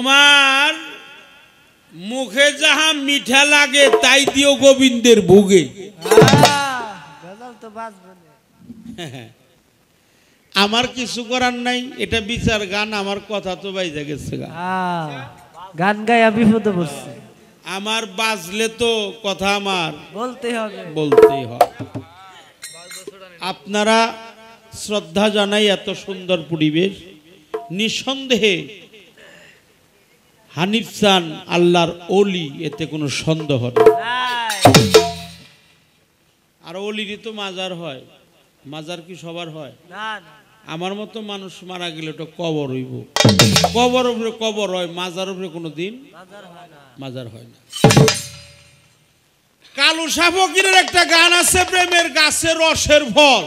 তোমার মুখে যাহা মিঠা লাগে তাই দিও গোবিন্দের ভোগে। আমার কিছু করার নাই, এটা বিচার গান, আমার কথা তো বাইজা গেছে। গান গায়া বিপদে পড়ছে, আমার বাজলে তো কথা আমার বলতেই হবে, বলতেই হবে। আপনারা শ্রদ্ধা জানাই এত সুন্দর পরিবেশ। নিঃসন্দেহে হানিফ চান আল্লাহর ওলি, এতে কোনো সন্দেহ নেই। আর ওলিরই তো মাজার হয়, মাজার কি সবার হয়? আমার মতো মানুষ মারা গেলে তো কবর হইব, কবর উপরে কবর হয়, মাজার উপরে কোনো দিন মাজার হয় না। কালু শাহ ফকিরের একটা গান আছে, প্রেমের গাছের রসের ফল,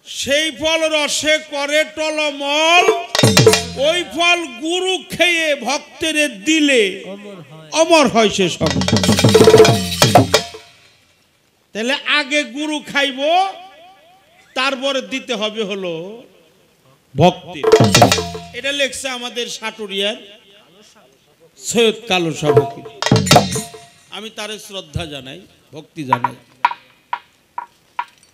সেই ফল রসে করে টলমল, ওই ফল গুরু খেয়ে ভক্তের দিলে অমর হয় সে সব। তাহলে আগে গুরু খাইব, তারপরে দিতে হবে হলো ভক্তি। এটা লেখছে আমাদের সাটুরিয়ার সৈয়দ কালু শাহ ফকির। আমি তার শ্রদ্ধা জানাই, ভক্তি জানাই।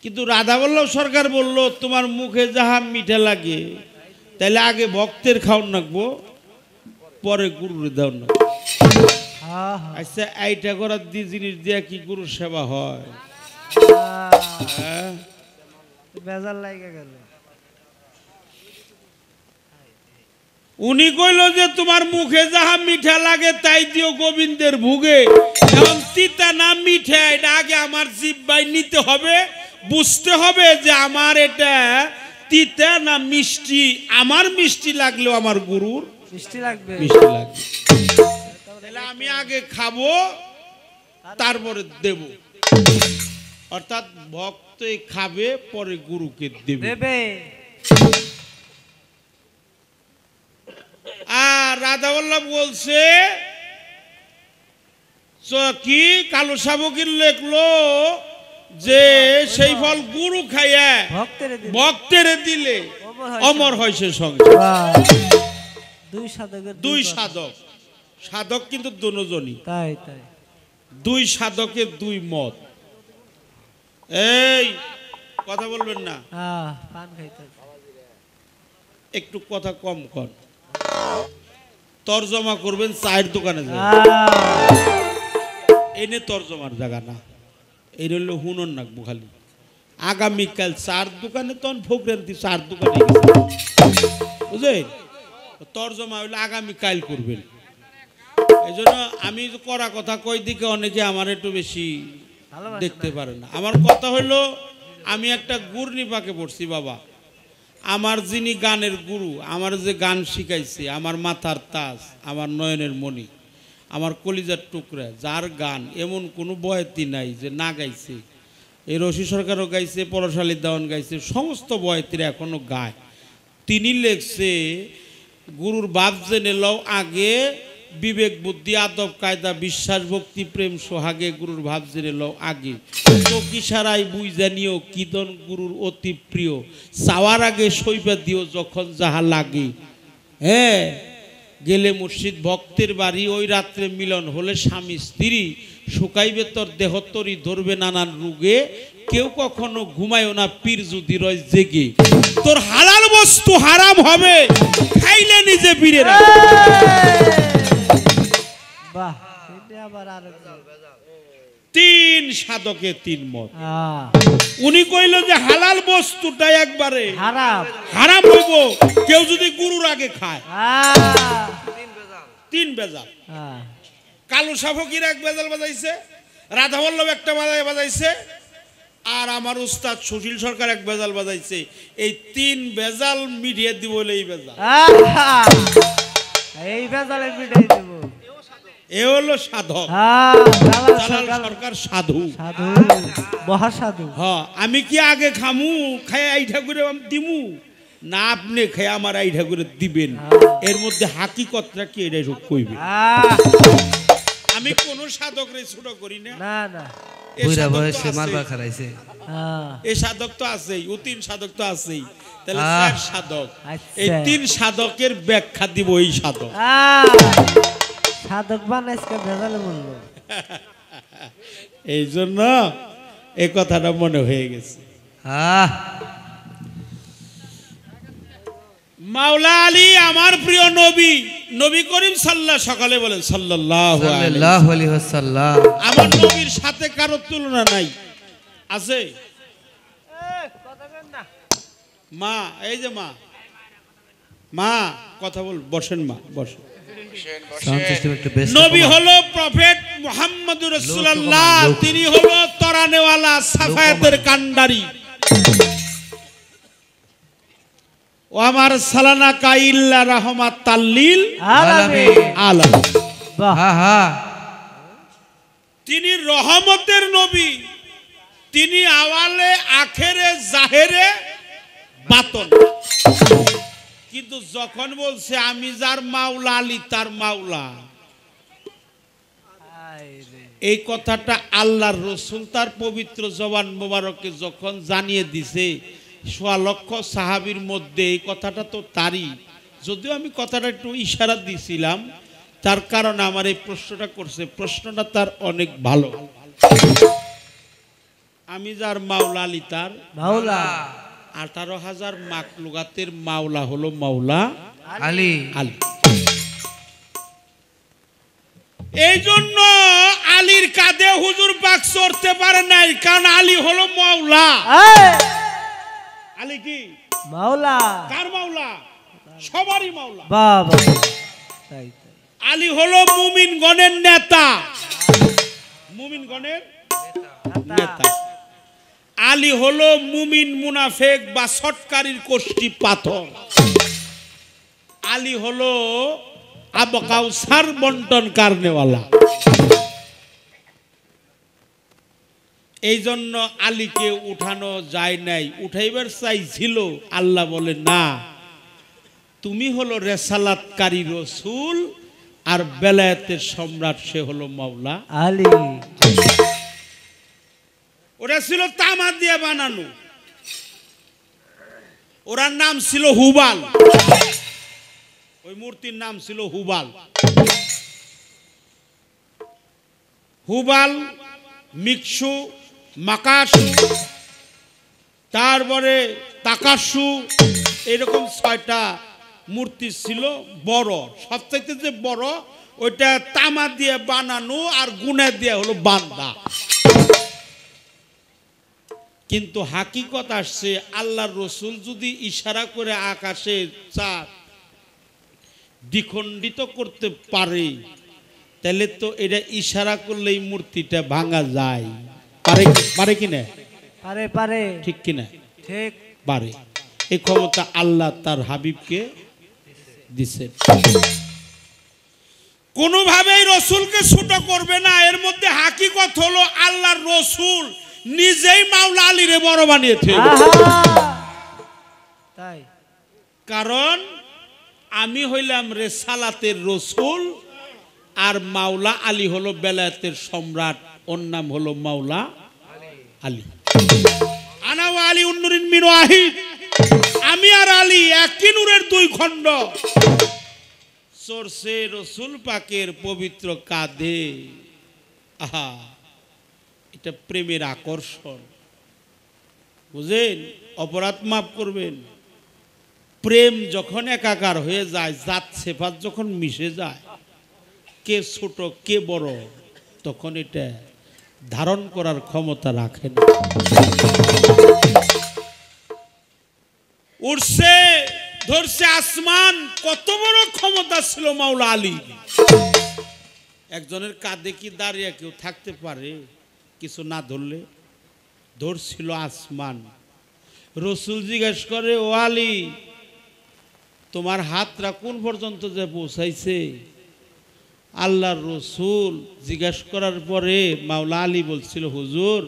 কিন্তু রাধাবল্লভ সরকার বলল তোমার মুখে যাহা মিঠা লাগে তাহলে আগে ভক্তের খাওয়ান রাখবো, পরে গুরুর দেওয়ান রাখবো। আচ্ছা, এইটা করার দিয়ে জিনিস দিয়া কি গুরুর সেবা হয়? উনি কইল যে তোমার মুখে যাহা মিঠা লাগে তাই দিও গোবিন্দের ভোগে। এখন তিতা না মিঠা এটা আগে আমার জিহ্বায় নিতে হবে, বুঝতে হবে যে আমার এটা তিতা না মিষ্টি। আমার মিষ্টি লাগলেও আমার গুরুর মিষ্টি লাগবে, মিষ্টি লাগবে। তাহলে আমি আগে খাবো, তারপরে দেব। অর্থাৎ ভক্তই খাবে, পরে গুরুকে দেবে। আর রাধাবল্লভ বলছে কি, কালু শাহ ফকির লেখলো যে সেই ফল গুরু খাইয়া ভক্তের দিলে অমর হয় সে সঙ্গে। দুই সাধক, সাধক কিন্তু দুজনই, দুই সাধকের দুই মত। এই কথা বলবেন না, একটু কথা কম কর, তর্জমা করবেন চায়ের দোকানে যাবেন, এনে তর্জমার জায়গা না, এই রইল হুনন নাকবো খালি। আগামীকাল চার দোকানে তখন ফোকরান্তি চার দোকানে বুঝলেন, তর্জমা হইলে আগামীকাল করবেন। এই জন্য আমি করা কথা কই দিকে অনেকে আমার একটু বেশি দেখতে পারে না। আমার কথা হইলো, আমি একটা গুরনিপাকে পড়ছি বাবা। আমার যিনি গানের গুরু, আমার যে গান শিখাইছে, আমার মাথার তাজ, আমার নয়নের মণি, আমার কলিজার টুকরা, যার গান এমন কোনো বয়াতি নাই যে না গাইছে। এই রশি সরকারও গাইছে, পরশালী দেওয়ান গাইছে, সমস্ত বয়াতিরা এখনো গায়। তিনি লেখছে গুরুর বাপ জেনে লও আগে, বিবেক বুদ্ধি আদব কায়দা বিশ্বাস ভক্তি প্রেম সোহাগে গুরুর ভাব জেনে লও আগে, চকি সারাই বুঝ জানিও কিদন গুরুর অতি প্রিয়, চাওয়ার আগে সইবা দিও যখন যাহা লাগে। হ্যাঁ, গেলে মুর্শিদ ভক্তের বাড়ি, ওই রাত্রে মিলন হলে স্বামী স্ত্রী, শুকাইবে তোর দেহ তরি ধরবে নানান রোগে, কেউ কখনো ঘুমায়ও না পীর যদি রয় জেগে, তোর হালাল বস্তু হারাম হবে খাইলে নিজে পীরের। তিন সাধকে তিন মত। উনি কইল যে হালাল বস্তুটা একবারে হারাম হইব কেউ যদি গুরুর আগে খায়, তিন বেজাল। কালু শাহ ফকির এক বেজাল বাজাইছে, রাধাবল্লভ একটা বাজাইছে, আর আমার উস্তাদ সুশীল সরকার এক বেজাল বাজাইছে। এই তিন বেজাল মিডিয়ে দিব, এই বেজাল, এই বেজালে মিডিয়ে দিব। এ হলো সাধক, সরকার সাধু, মহাসাধু। হ্যাঁ, আমি কি আগে খামু, খাই আইঠা করে দিমু না, আপনি খাই আমার আইঠা করে দিবেন। এর মধ্যে হাকিকতটা কি, এটাই সব কইবে। আমি কোন সাধক রে ছোট করি না। না না এই বুইরা সাধক তো বয়সে আছেই। মারবা খারাইছে। হ্যাঁ। এই সাধক তো আছেই, ও 3 সাধক তো আছেই, তাহলে আহ। 4 সাধক। আচ্ছা। এই 3 সাধকের ব্যাখ্যা দিব এই সাধক। সাধক বানাইছে ভেজালে বললো। এই জন্য এই কথাটা মনে হয়ে গেছে। আহ মাওলা আলী আমার প্রিয় নবী, নবী করিম সকালে বলেন সাল্লাল্লাহু আলাইহি সাল্লাল্লাহু আলাইহি ওয়াসাল্লাম। আমার নবীর সাথে কারো তুলনা নাই। আছে মা, এই যে মা, মা কথা বল, বসেন মা, বসেন। সাউন্ড সিস্টেম একটু বেশ। নবী হলো প্রফেট মুহাম্মদুর রাসূলুল্লাহ, লোক। তিনি হলো তরানেওয়ালা সাফায়াতের কান্ডারি। ও আমার সালানা কাইল্লা রাহমাতাল লিল আলামিন। আলামিন। বাহ। হ্যাঁ হ্যাঁ তিনি রহমতের নবী, তিনি আওয়ালে আখেরে জাহেরে বাতন। কিন্তু যখন বলছে আমি যার মাওলা আলী তার মাওলা, এই কথাটা আল্লাহর রসুল তার পবিত্র জবান মোবারকে যখন জানিয়ে দিছে, ১০০ লক্ষ সাহাবীর মধ্যে এই কথাটা তো তারই। যদিও আমি কথাটা একটু ইশারা দিছিলাম, তার কারণে আমার এই প্রশ্নটা করছে, প্রশ্নটা তার অনেক ভালো। আমি যার মাওলা আলী তার মাওলা 18,000 মাখলুকাতের মাওলা হলো মাওলা আলী। আলী। এই জন্য আলীর কাঁধে হুজুর পাক চড়তে পারে নাই, কারণ আলী হলো মাওলা। আলী কি মাওলা। কার মাওলা? সবারই মাওলা। বাবা তাই তাই। আলী হলো মুমিনগণের নেতা, মুমিনগণের নেতা। আলী হলো মুমিন মুনাফেক বা সটকারীর কোষ্ঠী পাথর। আলী হলো আবু কাউসার বন্টন কারনেওয়ালা। এই জন্য আলীকে উঠানো যায় নাই, উঠাইবার চাইছিল, আল্লাহ বলে না, তুমি হলো রেসালাতকারী রসুল, আর বেলায়েতের সম্রাট সে হলো মাওলা আলী। ওরা ছিল তামা দিয়ে বানানো, ওরার নাম ছিল হুবাল, ওই মূর্তির নাম ছিল হুবাল। হুবাল, মিকসু, মাকাসু, তারপরে তাকাসু, এরকম 6টা মূর্তি ছিল বড়। সবচাইতে যে বড় ওইটা তামা দিয়ে বানানো আর গুণে দিয়ে হলো বান্দা। কিন্তু হাকিকত আসছে, আল্লাহর রসুল যদি ইশারা করে আকাশের চাঁদ দ্বিখণ্ডিত করতে পারে, তাহলে তো এটা ইশারা করলেই মূর্তিটা ভাঙা যায়। পারে পারে কিনা? পারে পারে। ঠিক কিনা? ঠিক। পারে। এই ক্ষমতা আল্লাহ তার হাবিবকে দিছেন। কোনোভাবেই রসুলকে ছোট করবে না। এর মধ্যে হাকিকত হলো আল্লাহর রসুল নিজেই মাওলা আলীরে বড় বানিয়েছে। তাই। কারণ আমি হইলাম রেসালাতের রসুল, আর মাওলা আলী হলো বেলায়েতের সম্রাট, ওর নাম হলো মাওলা আলী। আনা ওয়া আলী উন্নুরিন মিন ওয়াহিদ, আমি আর আলী একই নূরের 2 খণ্ড। চরছে রসুল পাকের পবিত্র কাঁধে। আহা, এটা প্রেমের আকর্ষণ, বুঝেন? অপরাধ মাফ করবেন। প্রেম যখন একাকার হয়ে যায়, জাত সেফাত যখন মিশে যায়, কে ছোট কে বড়, তখন এটা ধারণ করার ক্ষমতা রাখে না। উঠছে ধরছে আসমান, কত বড় ক্ষমতা ছিল মাওলা আলী। একজনের কাঁধে কি দাঁড়িয়ে কেউ থাকতে পারে কিছু না ধরলে? ধরছিল আসমান। রসুল জিজ্ঞেস করে, ও আলী, তোমার হাতটা কোন পর্যন্ত যে পৌঁছাইছে? আল্লাহর রসুল জিজ্ঞেস করার পরে মাওলা আলী বলছিল, হুজুর,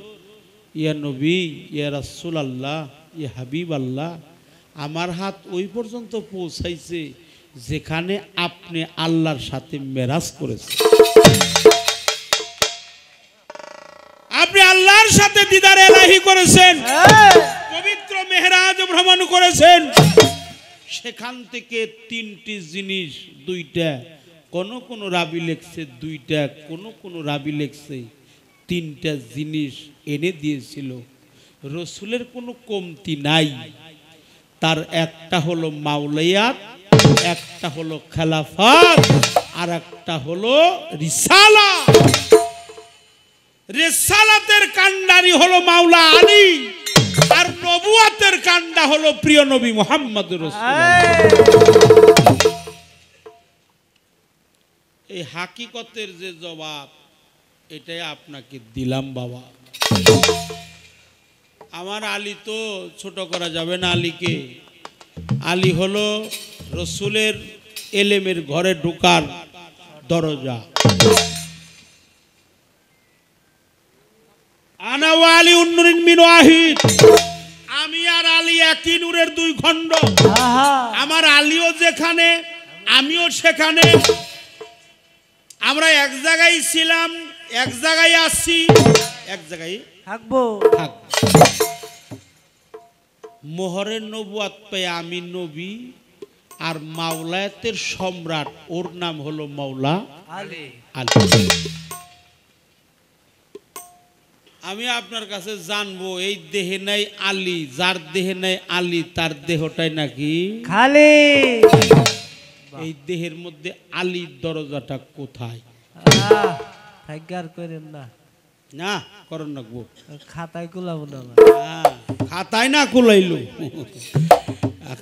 ইয়া নবী, ইয়া রাসূল আল্লাহ, ইয়া হাবিব আল্লাহ, আমার হাত ওই পর্যন্ত পৌঁছাইছে যেখানে আপনি আল্লাহর সাথে মেরাজ করেছেন। আল্লাহর সাথে দিদার এলাহি করেছেন, এই, পবিত্র মেহরাজ ভ্রমণ করেছেন। সেখান থেকে তিনটি জিনিস, দুইটা, কোন রাবি লেখছে দুইটা, কোন রাবি লেখছে তিনটা জিনিস এনে দিয়েছিল। রসুলের কোনো কমতি নাই। তার একটা হলো মাওলায়াত, একটা হলো খেলাফত, আর একটা হলো রিসালা। রিসালাতের কান্ডারি হলো মাওলা আলী, আর নবুয়াতের কান্ডা হলো প্রিয় নবী মুহাম্মদ রাসূলুল্লাহ। এই হাকিকতের যে জবাব, এটাই আপনাকে দিলাম বাবা। আমার আলী তো ছোট করা যাবে না আলীকে। আলী হলো রসুলের এলেমের ঘরে ঢোকার দরজা। আনা ওয়া আলী উন্নুরিন মিন ওয়াহিদ, আমি আর আলী একই নূরের দুই খণ্ড। আহা, আমার আলীও যেখানে, আমিও সেখানে। আমরা এক জায়গায় ছিলাম, এক জায়গায় আসছি, এক জায়গায় থাকবো। থাকব। মোহরের নবুয়াত পেয়ে আমি নবী, আর মাওলায়াতের সম্রাট ওর নাম হলো মাওলা আলী। আলী। আমি আপনার কাছে জানবো, এই দেহে নাই আলী, যার দেহে নাই আলী তার দেহটাই নাকি খালি। এই দেহের মধ্যে আলীর দরজাটা কোথায়? থাকার করেন না, না করন না গো, খাতায় কুলাবো না। খাতায় না কুলাইলো।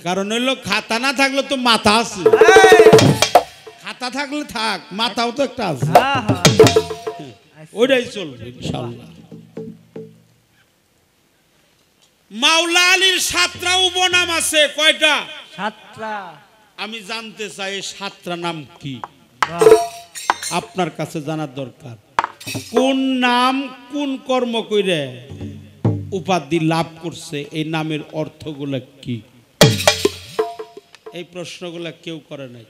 কারণ হইলো খাতা না থাকলে তো মাথা আছে, খাতা থাকলে থাক, মাথাও তো একটা আছে, ওইটাই চলবে ইনশাআল্লাহ। মাওলা আলীর 7টা উপনাম আছে, কয়টা? 7টা। আমি জানতে চাই এই 7টা নাম কি? বাহ, আপনার কাছে জানার দরকার। কোন নাম কোন কর্ম কইরে উপাধি লাভ করছে, এই নামের অর্থগুলো কি? এই প্রশ্নগুলো কেউ করে নাই।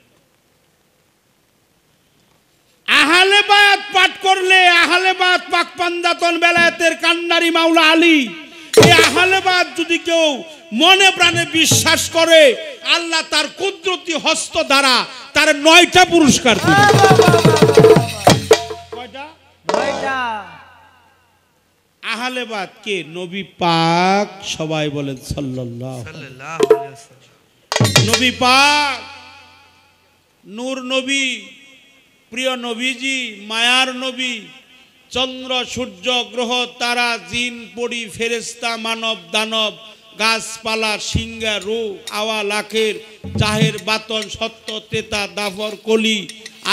আহলে বায়াত পাঠ করলে, আহলে বায়াত পাক পাঞ্জাতন বেলায়েতের কান্ডারি মাওলা আলী, এই আহলে বায়াত যদি কেউ মনে প্রাণে বিশ্বাস করে, আল্লাহ তার কুদরতি হস্ত দ্বারা তার 9টা পুরস্কার দিবে। কয়টা? 9টা। আহলে বায়াত কে? নবী পাক, সবাই বলেন সাল্লাল্লাহু সাল্লাল্লাহু আলাইহি ওয়াসাল্লাম। নবী পাক, নূর নবী, প্রিয় নবীজি, মায়ার নবী, চন্দ্র সূর্য গ্রহ তারা জিন পড়ি ফেরেশতা মানব দানব গাছপালা সিংহা রু আওয়া লাখের জাহের বাতন সত্য তেতা দাফর কলি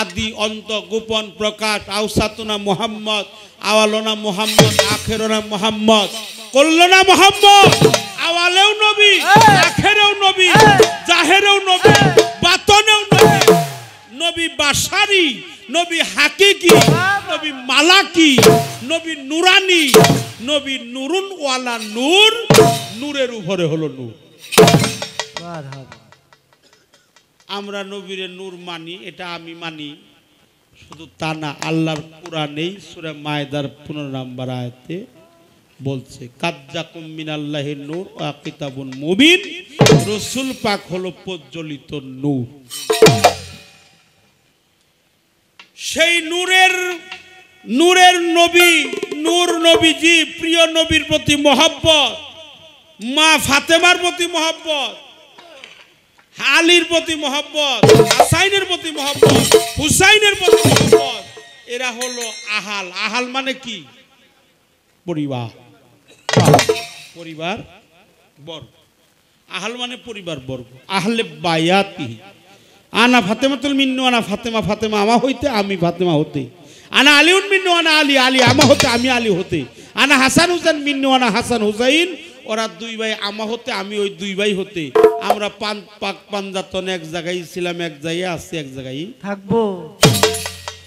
আদি অন্ত গোপন প্রকাশ আউসাতুনা মুহাম্মদ আওয়ালনা মুহাম্মদ আখেরনা মুহাম্মদ কল্লনা মুহাম্মদ। আওয়ালেও নবী, আখেরেও নবী, জাহেরেও নবী, বাতনেও নবী। নবী বাশারি, নবী হাকিকি, নবী মালাকি, নবী নুরানি, নবী নুরুন ওয়ালা নূর, নূরের উপরে হলো নূর। আমরা নবীরে নূর মানি, এটা আমি মানি। শুধু তা না, আল্লাহর কোরআনেই সূরা মায়দার 15 নম্বর আয়াতে বলছে, কাজ্জাকুম মিনাল্লাহি নূর ওয়া কিতাবুন মুবিন, রাসূল পাক হলো প্রজ্বলিত নূর। সেই নূরের নবী, নূর নবীজি, প্রিয় নবীর প্রতি মহব্বত, মা ফাতেমার প্রতি মহব্বত, আলীর প্রতি মহব্বত, হাসাইনের প্রতি মহব্বত, হুসাইনের প্রতি মহব্বত, এরা হলো আহাল। আহাল মানে কি? পরিবার, পরিবার বর্গ। আহাল মানে পরিবার বর্গ। আহলে বায়াতি, আনা ফাতেমাতুল মিন্নু আনা ফাতেমা, ফাতেমা আমা হইতে, আমি ফাতেমা হতে। আনা আলিউন মিন্নু আনা আলী, আলী আমা হতে, আমি আলী হতে। আনা হাসান হুসাইন মিন্নু আনা হাসান হুসাইন, ওরা 2 ভাই আমা হতে, আমি ওই 2 ভাই হতে। আমরা পাক পাঞ্জাতন এক জায়গায় ছিলাম, এক জায়গায় আসছি, এক জায়গায় থাকবো।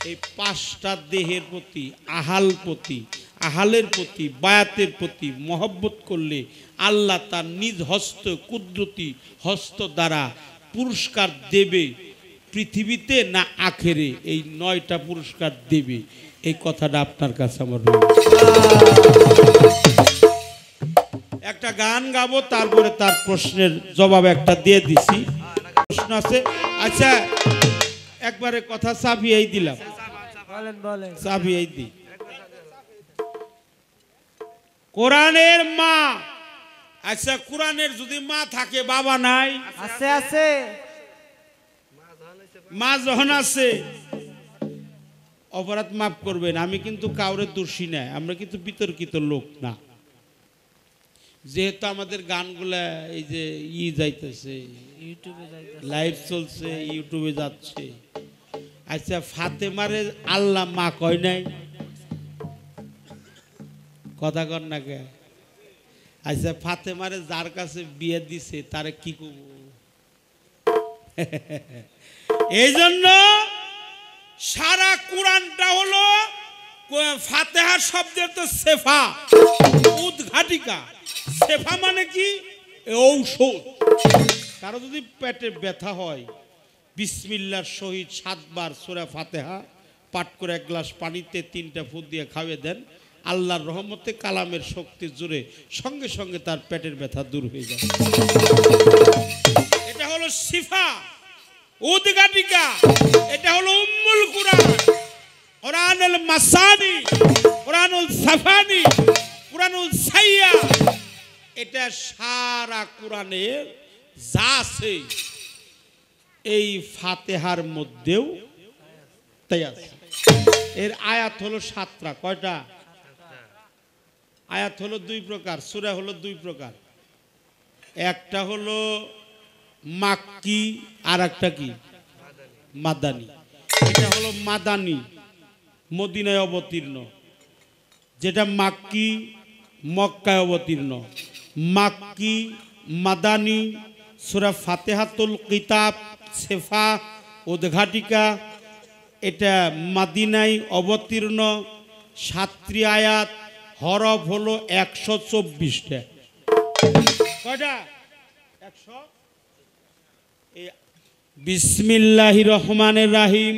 এই 5টা দেহের প্রতি, আহাল প্রতি, আহালের প্রতি, বায়াতের প্রতি মহব্বত করলে আল্লাহ তার নিজ হস্ত কুদরতি হস্ত দ্বারা পুরস্কার দেবে। পৃথিবীতে না আখেরে এই 9টা পুরস্কার দেবে। এই কথাটা আপনার কাছে আমার রইল। একটা গান গাবো, তারপরে তার প্রশ্নের জবাব একটা দিয়ে দিছি। প্রশ্ন আছে, আচ্ছা একবারে কথা চাপিয়েই দিলাম, বলেন বলেন। চাপিয়েই দিই। কোরআনের মা, আচ্ছা কোরআনের যদি মা থাকে বাবা নাই, আছে আছে। মা যখন আছে, অপরাধ মাফ করবেন, আমি কিন্তু কাউরে দোষী নাই, আমরা কিন্তু বিতর্কিত লোক না। যেহেতু আমাদের গানগুলা এই যে যাইতেছে, ইউটিউবে যাইতেছে, লাইভ চলছে, ইউটিউবে যাচ্ছে। আচ্ছা ফাতেমারে আল্লাহ মা কয় নাই, কথা কর না কে? আচ্ছা ফাতেমারে যার কাছে বিয়ে দিছে তারে কি করব? এই জন্য সারা কোরআনটা হলো ফাতেহা শব্দের তো সেফা, উদ্ঘাটিকা। সেফা মানে কি? ঔষধ। কারো যদি পেটে ব্যথা হয়, বিসমিল্লাহর সহিত 7 বার সূরা ফাতেহা পাঠ করে 1 গ্লাস পানিতে 3টা ফুট দিয়ে খাওয়িয়ে দেন, আল্লাহর রহমতে কালামের শক্তি জুড়ে সঙ্গে সঙ্গে তার পেটের ব্যথা দূর হয়ে যায়। এটা হলো শিফা, উদ্ঘাটিকা। এটা হলো উম্মুল কুরআন, কুরআনুল মাসানি, কুরআনুল সাফানি, কুরআনুল সাইয়া। এটা সারা কোরআনের যা আছে এই ফাতেহার মধ্যেও তাই আছে। এর আয়াত হলো 7টা। কয়টা আয়াত? হলো 2 প্রকার, সূরা হলো 2 প্রকার। একটা হলো মাক্কি, আর একটা কি মাদানী। এটা হলো মাদানী, মদিনায় অবতীর্ণ। যেটা মাক্কি, মক্কায় অবতীর্ণ। মাক্কি, মাদানী, সূরা ফাতিহাতুল কিতাব, সেফা, উদ্ঘাটিকা। এটা মদিনায় অবতীর্ণ, 7টি আয়াত, হরফ হলো 124টা। কয়টা? 100। বিসমিল্লাহির রহমানির রহিম,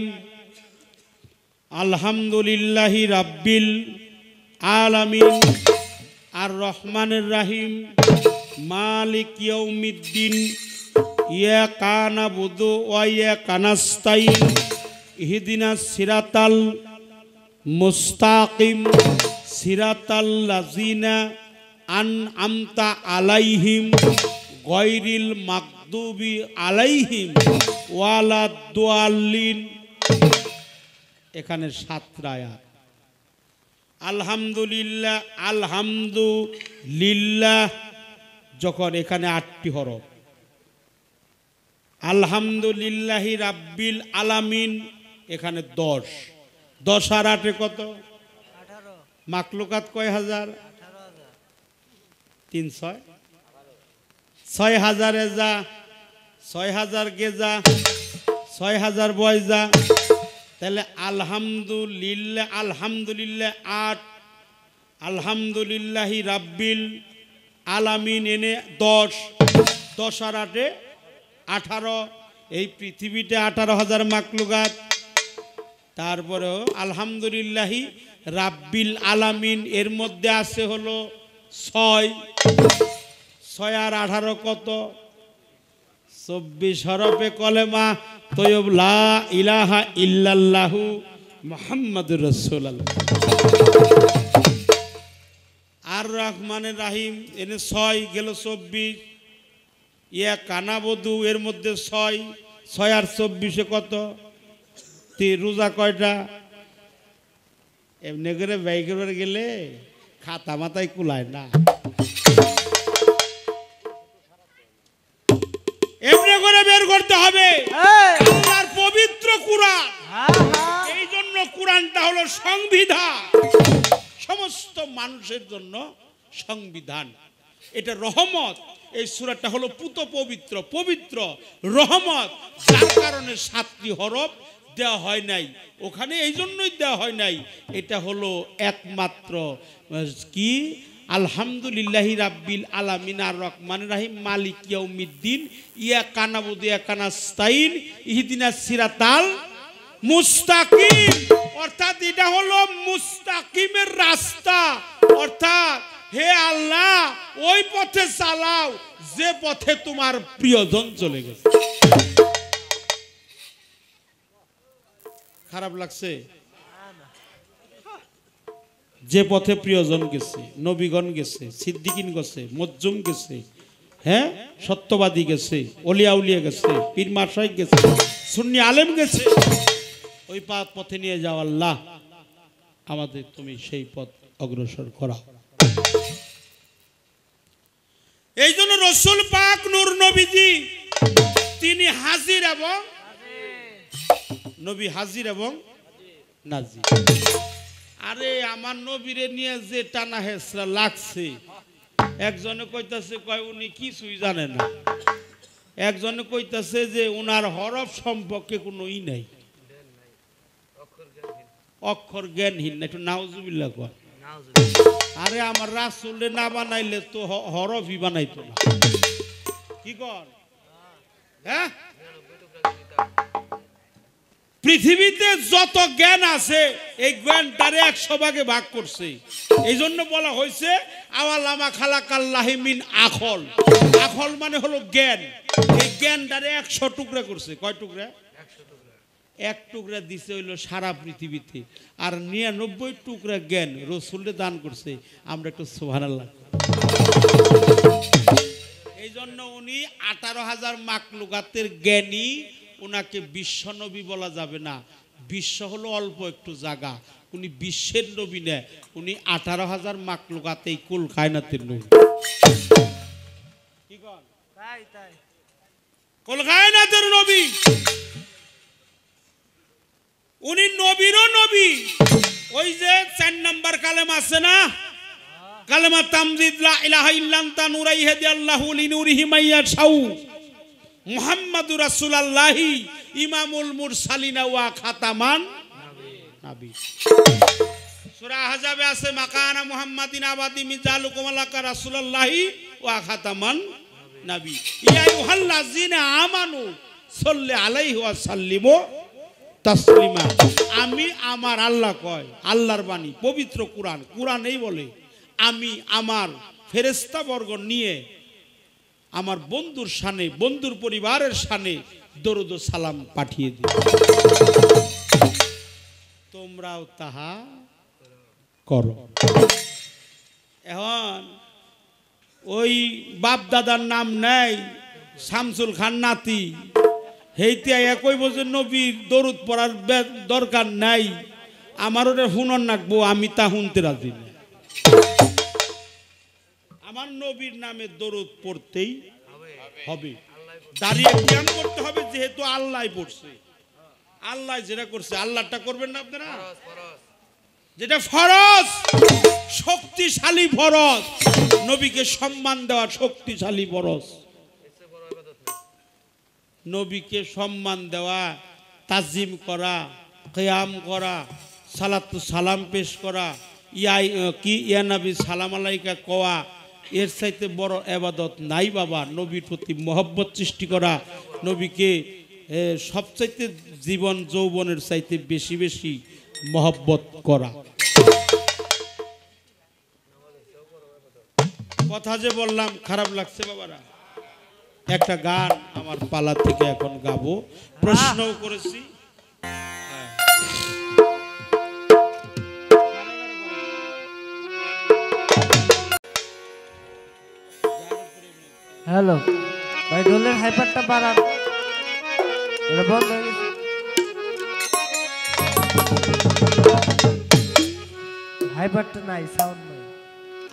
আলহামদুলিল্লাহি রাব্বিল আলামিন, আর রহমানির রহিম, মালিক ইয়াউমিদ্দিন, ইয়াকা নাবুদু ওয়া ইয়াকা নাস্তাইন, ইহদিনাস সিরাতাল মুস্তাকিম, সিরাতাল লাযিনা আনআমতা আলাইহিম গায়রিল মাগদুবি আলাইহিম ওয়ালাদ-দাল্লিন। এখানে 7টা আয়াত। আলহামদুলিল্লাহ, আলহামদুলিল্লাহ যখন, এখানে 8টি হরফ। আলহামদুলিল্লাহি রাব্বিল আলামিন, এখানে 10। 10 আর 8 কত? 18। মাকলুকাত কয় হাজার? 18,000। 3 6 6,000 এ যা, 6,000 গে যা, 6,000 বয় যা। তাহলে আলহামদুলিল্লাহ, আলহামদুলিল্লাহ 8, আলহামদুলিল্লাহি রাব্বিল আলামিন এনে 10। 10 আর 8 18। এই পৃথিবীতে 18,000 মাকলুকাত। তারপরেও আলহামদুলিল্লাহি রাব্বিল আলামিন, এর মধ্যে আছে হলো 6। 6 আর 18 কত? 24 হরফে কলেমা তৈয়ব, লা ইলাহা ইল্লাল্লাহু মুহাম্মাদুর রাসূলুল্লাহ। আর রহমানির রহিম এনে 6 গেল 24। ইয়া কানাবদু, এর মধ্যে 6। 6 আর 24 কত? রোজা কয়টা? এমনি করে ব্যয় করে গেলে খাতা মাথায় কুলায় না, এমনি করে বের করতে হবে। আল্লাহর পবিত্র কোরআন, এই জন্য কোরআনটা হলো সংবিধান, সমস্ত মানুষের জন্য সংবিধান। এটা রহমত। এই সূরাটা হলো পুত পবিত্র, পবিত্র রহমত, যার কারণে 7টি হরফ দেওয়া হয় নাই ওখানে, এই জন্যই দেওয়া হয় নাই। এটা হলো একমাত্র কি? আলহামদুলিল্লাহি রাব্বিল আলামিন আর রহমানির রহিম মালিক ইয়াউমিদ্দিন ইয়াকা নাবুদু ওয়া ইয়াকা নাস্তাইন ইহদিনাস সিরাতাল মুস্তাকিম। অর্থাৎ এটা হলো মুস্তাকিমের রাস্তা, অর্থাৎ হে আল্লাহ ওই পথে চালাও যে পথে তোমার প্রিয়জন চলে গেছে। খারাপ লাগছে? যে পথে প্রিয়জন গেছে, নবীগণ গেছে, সিদ্দিকিন গেছে, মজ্জুম গেছে, হ্যাঁ সত্যবাদী গেছে, অলিয়া উলিয়া গেছে, পীর মাশাইখ গেছে, সুন্নি আলেম গেছে, ওই পথে নিয়ে যাও আল্লাহ, আমাদের তুমি সেই পথ অগ্রসর করা। এই জন্য রসুল পাক নূর নবীজি তিনি হাজির এবং নবী, হাজির এবং নাজির। আরে আমার নবীরে নিয়ে যে টানা হেসরা লাগছে, একজনে কইতাছে কয় উনি কিছুই জানে না, একজনে কইতাছে যে উনার হরফ সম্পর্কে কোনো ই নাই, অক্ষর জ্ঞানহীন না, একটু নাউজুবিল্লাহ কয়। আরে আমার রাসূলে না বানাইলে তো হরফই বানাইতো না, কি কর? হ্যাঁ, পৃথিবীতে যত জ্ঞান আছে এই জ্ঞানটারে 100 ভাগে ভাগ করছে। এই জন্য বলা হয়েছে আওয়ালামা খালাকাল্লাহি মিন আখল। আখল মানে হলো জ্ঞান। এই জ্ঞানটারে 100 টুকরা করছে। কয় টুকরা? 100 টুকরা। এক টুকরা দিছে হইলো সারা পৃথিবীতে, আর 99 টুকরা জ্ঞান রাসূলে দান করছে। আমরা একটু সুবহানাল্লাহ। এই জন্য উনি 18,000 মাখলুকাতের জ্ঞানী, ওনাকে বিশ্ব নবী বলা যাবে না। বিশ্ব হলো অল্প একটু জায়গা, উনি বিশ্বের নবী না, উনি 18,000 মাখলুকাতে কুল কায়নাতের নবী। কি কন? তাই তাই কুল কায়নাতের নবী, উনি নবীরও নবী। ওই যে 4 নাম্বার কালেমা আছে না, কালেমা তামজিদ লা ইলাহা ইল্লা আনতা নুরাইহি আল্লাহু লিনুরিহি মাইয়াশাউ মুহাম্মাদুর রাসূলুল্লাহি ইমামুল মুরসালিনা ওয়া খাতামান নবী। সূরা আহজাবে আছে মাকানা মুহাম্মাদিন আবাদি মিজালুকুম আলাকা রাসূলুল্লাহি ওয়া খাতামান নবী। ইয়া আইয়ুহাল্লাযিনা আমানু সাল্লি আলাইহি ওয়া সাল্লিমু তাসলিমা। আমি আমার আল্লাহ কয়, আল্লাহর বাণী পবিত্র কুরআন, কুরআনেই বলে আমি আমার ফেরেশতা বর্গ নিয়ে আমার বন্ধুর শানে, বন্ধুর পরিবারের শানে দরুদ ও সালাম পাঠিয়ে দিই, তোমরাও তাহা করো। এখন ওই বাপ দাদার নাম নেই শামসুল খান নাতি, হেইতে একই বছর নবীর দরুদ পড়ার দরকার নাই, আমার ওটা হুনন নাকবো, আমি তা শুনতে রাজি না। আমার নবীর নামে দরুদ পড়তেই হবে, দাঁড়িয়ে জ্ঞান করতে হবে, যেহেতু আল্লাহ পড়ছে, আল্লাহ যেটা করছে আল্লাহটা করবেন না আপনারা, যেটা ফরজ, শক্তিশালী ফরজ, নবীকে সম্মান দেওয়া শক্তিশালী ফরজ, নবীকে সম্মান দেওয়া, তাজিম করা, কিয়াম করা, সালাত সালাম পেশ করা, ইয়া নবী সালাম আলাইকা কোয়া, এর চাইতে বড় ইবাদত নাই বাবা। নবীর প্রতি মহব্বত সৃষ্টি করা, নবীকে সবচাইতে জীবন যৌবনের চাইতে বেশি বেশি মহব্বত করা। কথা যে বললাম খারাপ লাগছে বাবারা। একটা গান আমার পালা থেকে এখন গাবো, প্রশ্নও করেছি। হ্যালো ভাই, ঢোলের হাইপারটা বাড়ান, এটা বন্ধ হয়ে গেছে। হাইপারটা নাই, সাউন্ড নাই।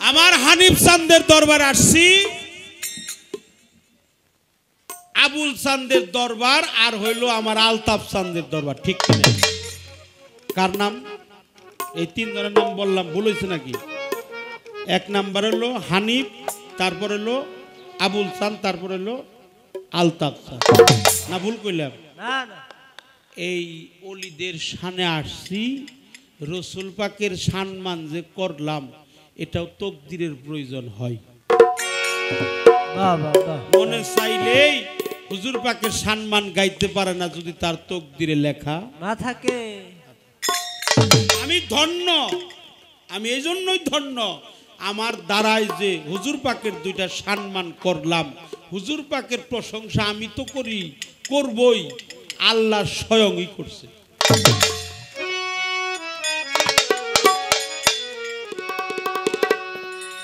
আমার হানিফ চান্দের দরবার আসছি, আবুল চান্দের দরবার, আর হইল আমার আলতাফ চান্দের দরবার, ঠিক কিনা? কার নাম? এই 3 জনের নাম বললাম, ভুল হয়েছে নাকি? 1 নাম্বার হলো হানিফ, তারপর হলো আবুল চান, তারপর হলো আলতাফ চান, না ভুল কইলাম? না না, এই অলিদের শানে আসছি, রসুল পাকের সম্মান যে করলাম এটাও তকদিরের প্রয়োজন হয়। বাহ বাহ বাহ। মনে চাইলেই হুজুর পাকের সম্মান গাইতে পারে না যদি তার তকদিরে লেখা না থাকে। আমি ধন্য, আমি এই জন্যই ধন্য আমার দ্বারাই যে হুজুর পাকের দুইটা সম্মান করলাম। হুজুর পাকের প্রশংসা আমি তো করি, করবই, আল্লাহ স্বয়ংই করছে।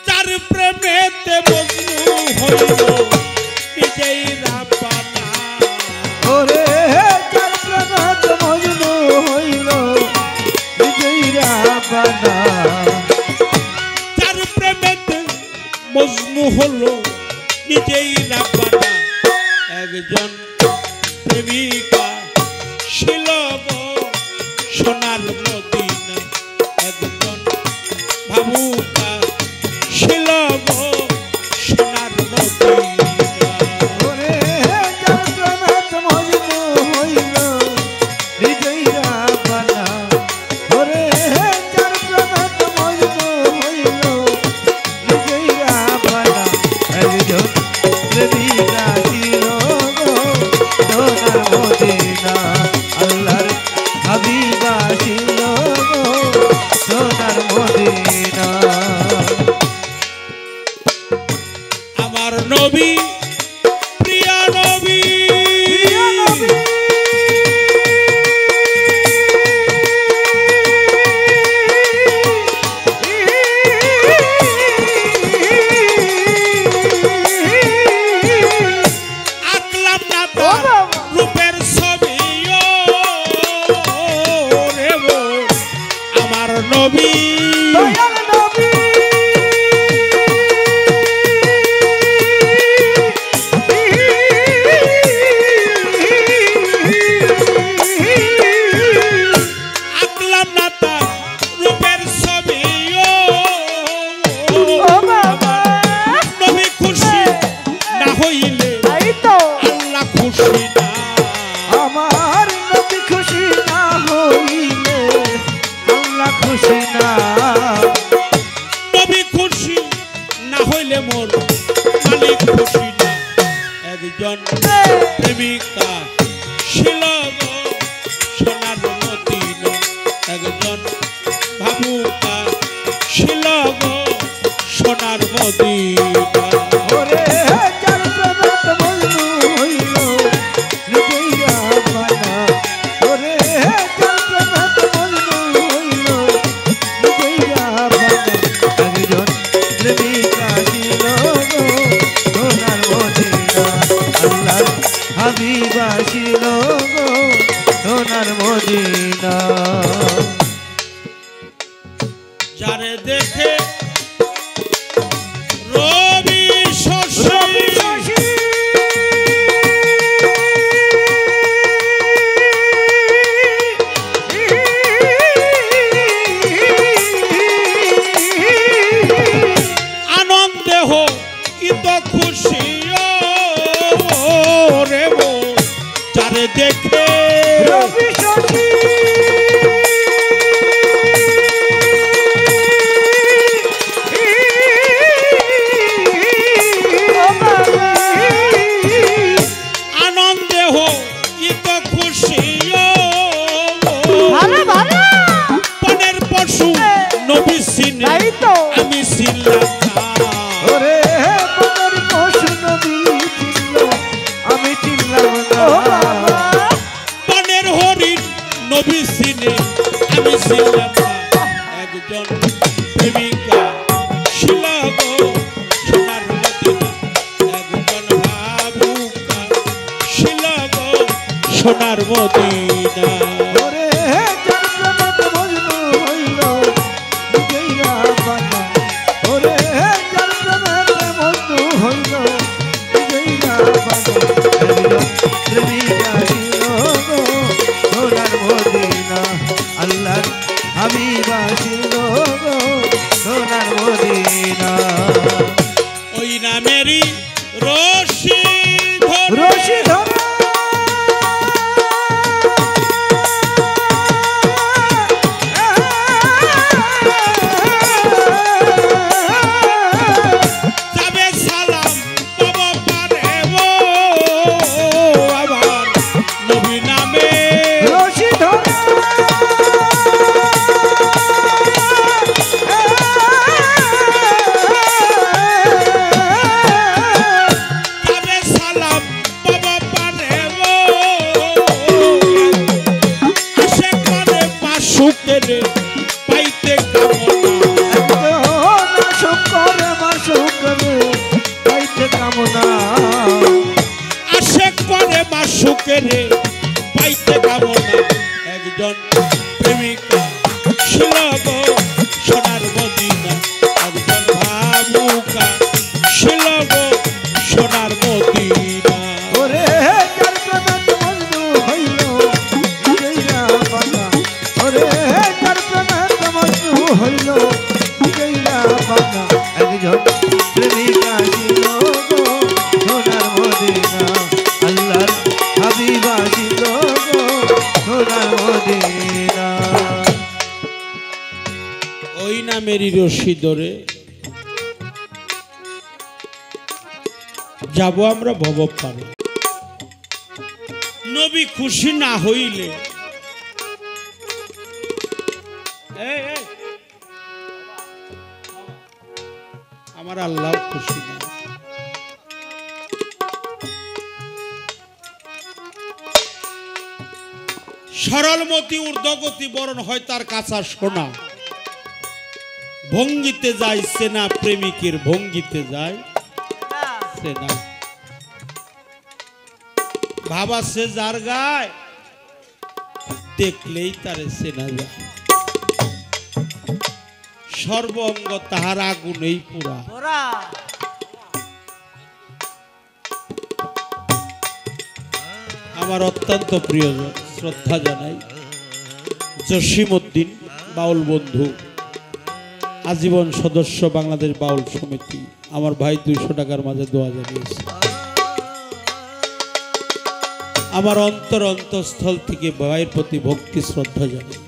যার প্রেমেতে মজনু হইল নিজেই রাব্বানা, ওরে যার প্রেমেতে মজনু হইল নিজেই রাব্বানা, যার প্রেমেতে মজনু হলো নিজেই রাব্বানা। একজন প্রেমিকা ছিল গো সোনার মদিনা, একজন ভাবুকা ছিল গো সোনার মদিনা। ওরে যার প্রেমেতে মজনু হইল নিজেই রাব্বানা, ওরে যার প্রেমেতে মজনু হইল নিজেই রাব্বানা, একজন প্রেমিকা ছিল গো সোনার মদিনা, আল্লাহর হাবিবা ছিল গো সোনার মদিনা। আমার নবী প্রিয় নবী, আঁকলাম না তার রূপের ছবি রে গো, আমার নবী দয়াল নবী আঁকলাম না তার রূপের ছবি ও বাবা, নবী খুশি না হইলে তাই তো আল্লাহ খুশি না। আমার নবী খুশি না হইলে আল্লাহ খুশি না, নবী খুশি না হইলে মোর মালিক খুশি না। একজন প্রেমিকা ছিল গো সোনার মদিনা, একজন ভাবুকা ছিল গো সোনার মদিনা। ওরে যার প্রেমেতে মজনু হইল নিজেই রাব্বানা, ওরে যার প্রেমেতে মজনু হইল নিজেই রাব্বানা, একজন প্রেমিকা ছিল গো সোনার মদিনা, আল্লাহর হাবিবা ছিল গো সোনার মদিনা। যারে দেখে রবি শশী, আনন্দে হো ইত খুশি রে গো, যারে দেখে রবি শশী আনন্দে হো ইত খুশি ভালো ভালো, পনের পশু নবী সিনে তাই তো আমি ছিলাম না। ওরে বনের পশু নবী ছিল আমি ছিলাম না, বনের হরিণ নবী সিনে আমি ছিলাম না। একজন প্রেমিকা ছিল গো সোনার মদিনা, একজন ভাবুকা ছিল গো সোনার মদিনা। ওরে যার প্রেমেতে মজনু হইল নিজেই রাব্বানা, ওরে যার প্রেমেতে মজনু হইল নিজেই রাব্বানা, একজন প্রেমিকা ছিল গো সোনার মদিনা, আল্লাহর হাবিবা ছিল গো সোনার মদিনা। ওই নামেরই রশি ধরে রশি ধরে একজন প্রেমিকা ছিল গো সোনার মদিনা একজন ভাবুকা ছিল গো সোনার মদিনা ওরে কার প্রেমে বন্ধু হইল গেইলা পাতা ওরে কার প্রেমে বন্ধু হইল গেইলা পাতা একজন প্রেমিকা ছিল গো সোনার মদিনা আল্লাহর হাবিবা ছিল গো সোনার মদিনা ওই নামেরই রশি ধরে যাব আমরা ভব পারে নবী খুশি না হইলে আমার আল্লাহ খুশি না সরলমতি ঊর্ধ্বগতি বরণ হয় তার কাছা সোনা ভঙ্গিতে যায় সেনা প্রেমিকের ভঙ্গিতে যায় সেনা ভাবা সে যার গায় দেখলেই তারে সেনা যায় সর্বঙ্গ তাহার আগুনেই পুরা আমার অত্যন্ত প্রিয় শ্রদ্ধা জানাই জসিমউদ্দিন বাউল বন্ধু আজীবন সদস্য বাংলাদেশ বাউল সমিতি আমার ভাই 200 টাকার মাঝে দোয়া জানিয়েছে আমার অন্তরস্থল থেকে ভাইয়ের প্রতি ভক্তি শ্রদ্ধা জানাই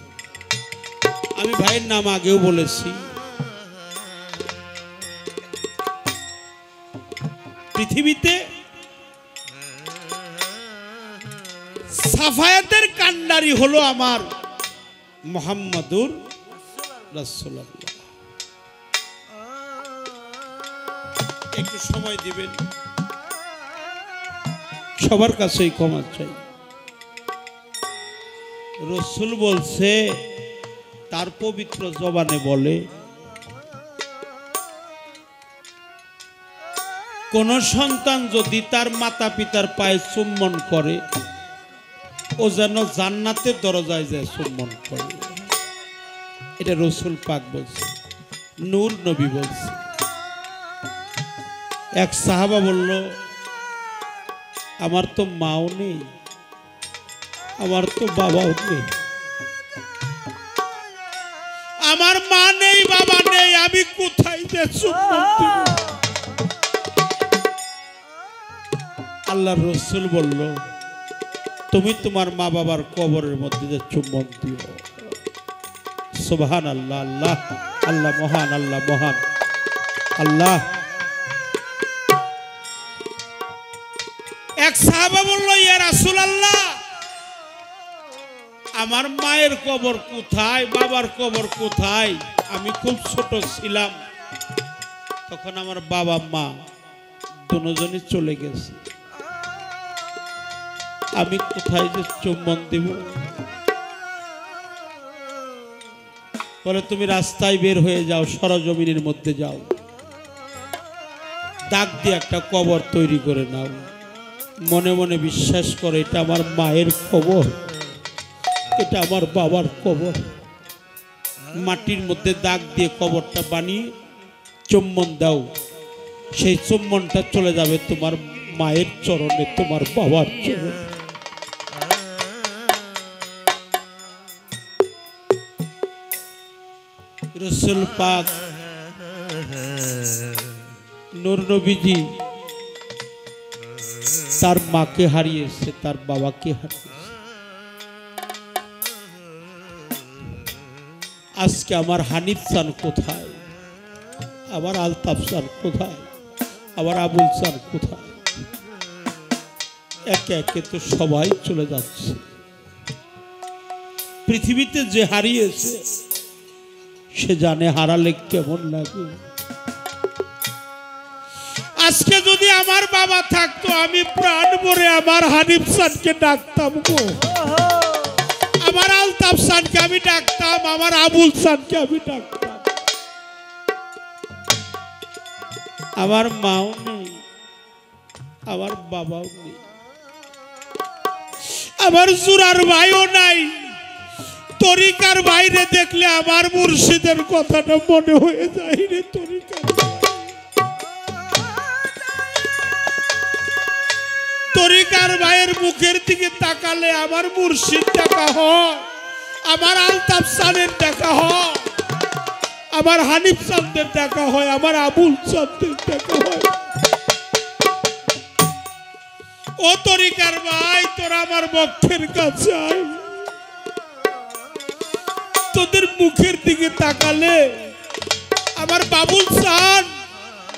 আমি ভাইয়ের নাম আগেও বলেছি পৃথিবীতে সাফায়াতের কান্ডারি হলো আমার মুহাম্মাদুর রাসূলুল্লাহ একটু সময় দিবেন সবার কাছেই ক্ষমা চাই রাসূল বলছে তার পবিত্র জবানে বলে কোন সন্তান যদি তার মাতা পিতার পায়ে চুম্বন করে ও যেন জান্নাতের দরজায় যায় চুম্বন করে এটা রাসূল পাক বলছে নূর নবী বলছে এক সাহাবা বলল আমার তো মাও নেই আমার তো বাবাও নেই আমার মা নেই বাবা নেই আমি কোথায় যে চুম্বন দিব আল্লাহর রাসূল বলল তুমি তোমার মা বাবার কবরের মধ্যে যে চুম্বন দিও সুবহানাল্লাহ আল্লাহ আল্লাহ মহান আল্লাহ মহান আল্লাহ এক সাহাবা বলল ইয়া রাসূলুল্লাহ আমার মায়ের কবর কোথায় বাবার কবর কোথায় আমি খুব ছোট ছিলাম তখন আমার বাবা মা দুজনই চলে গেছে আমি কোথায় যে চুম্বন দেব বলে তুমি রাস্তায় বের হয়ে যাও সরজমিনের মধ্যে যাও দাগ দিয়ে একটা কবর তৈরি করে নাও মনে মনে বিশ্বাস করে এটা আমার মায়ের কবর এটা আমার বাবার কবর মাটির মধ্যে দাগ দিয়ে কবরটা বানিয়ে চুম্বন দাও সেই চুম্বনটা চলে যাবে তোমার মায়ের চরণে তোমার বাবার চরণে রাসূল পাক নূর নবীজি তার মাকে হারিয়েছে তার বাবাকে হারিয়েছে আজকে আমার হানিফ চান কোথায় আমার আলতাফ চান কোথায় আমার আবুল চান কোথায় একে একে তো সবাই চলে যাচ্ছে পৃথিবীতে যে হারিয়েছে সে জানে হারালে কেমন লাগে আজকে যদি আমার বাবা থাকতো আমি প্রাণ ভরে আমার হানিফ চানকে ডাকতাম গো আমার আলতাফ চানকে আমি ডাকতাম আমার আবুল চানকে আমি ডাকতাম আমার মাও নেই আমার বাবাও নেই আমার জুরার ভাইও নাই তরিকার বাইরে দেখলে আমার মুর্শিদের কথাটা মনে হয়ে যায় রে। তরিকার ভাইয়ের মুখের দিকে তাকালে আমার মুর্শিদ দেখা হয়, আমার আলতাফ সানের দেখা হয়, আমার হানিফ চাঁদের দেখা হয়, আমার আবুল চাঁদের দেখা হয়। ও তরিকার ভাই, তোরা আমার বক্ষের কাছে আয়। তোদের মুখের দিকে তাকালে আমার বাবুল চাঁদ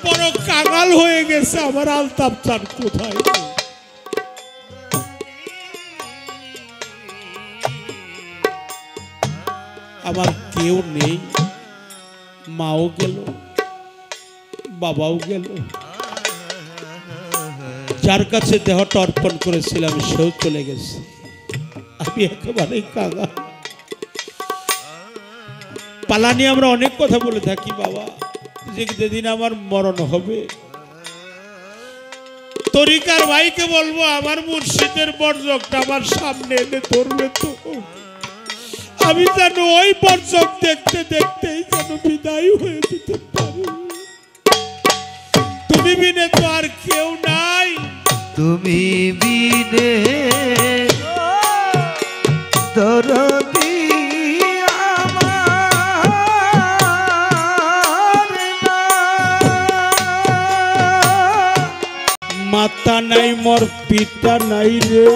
বড় কাঙাল হয়ে গেছে, আমার আলতাফ চাঁদ কোথায়? আমার কেউ নেই, মাও গেল, বাবাও গেল, যার কাছে দেহটা অর্পণ করেছিলাম সেও চলে গেছে। আমি একেবারেই কাঙাল। পালা নিয়ে আমরা অনেক কথা বলে থাকি বাবা, যে যেদিন আমার মরণ হবে তরিকার ভাইকে বলবো আমার মুর্শিদের বর্জকটা আমার সামনে এনে ধরবে তো, আমি যেন ওই বর্জক দেখতে দেখতেই যেন বিদায় হয়ে যেতে পারি। তুমি বিনে তো আর কেউ নাই, তুমি বিনে দরদি মাতা নাই মোর পিতা নাই রে,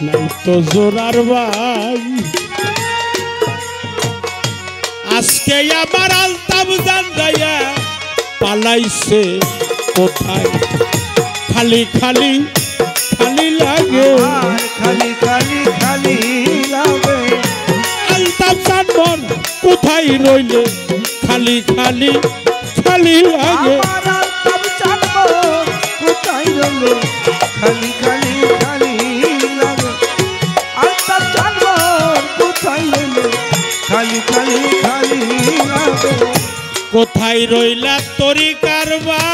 নাই তো জোরার ভাই। আজকে আমার আলতাফ জান যাইয়া পালাইছে কোথায়? খালি খালি খালি লাগে, খালি খালি খালি লাগে। আলতাফ জান মন কোথায় রইলে? খালি খালি খালি লাগে। খালি খালি খালি লাগে। আলতাফ চাঁদ কোথায় রইলে? খালি খালি খালি লাগে। কোথায় রইলা তরিকার ভাই?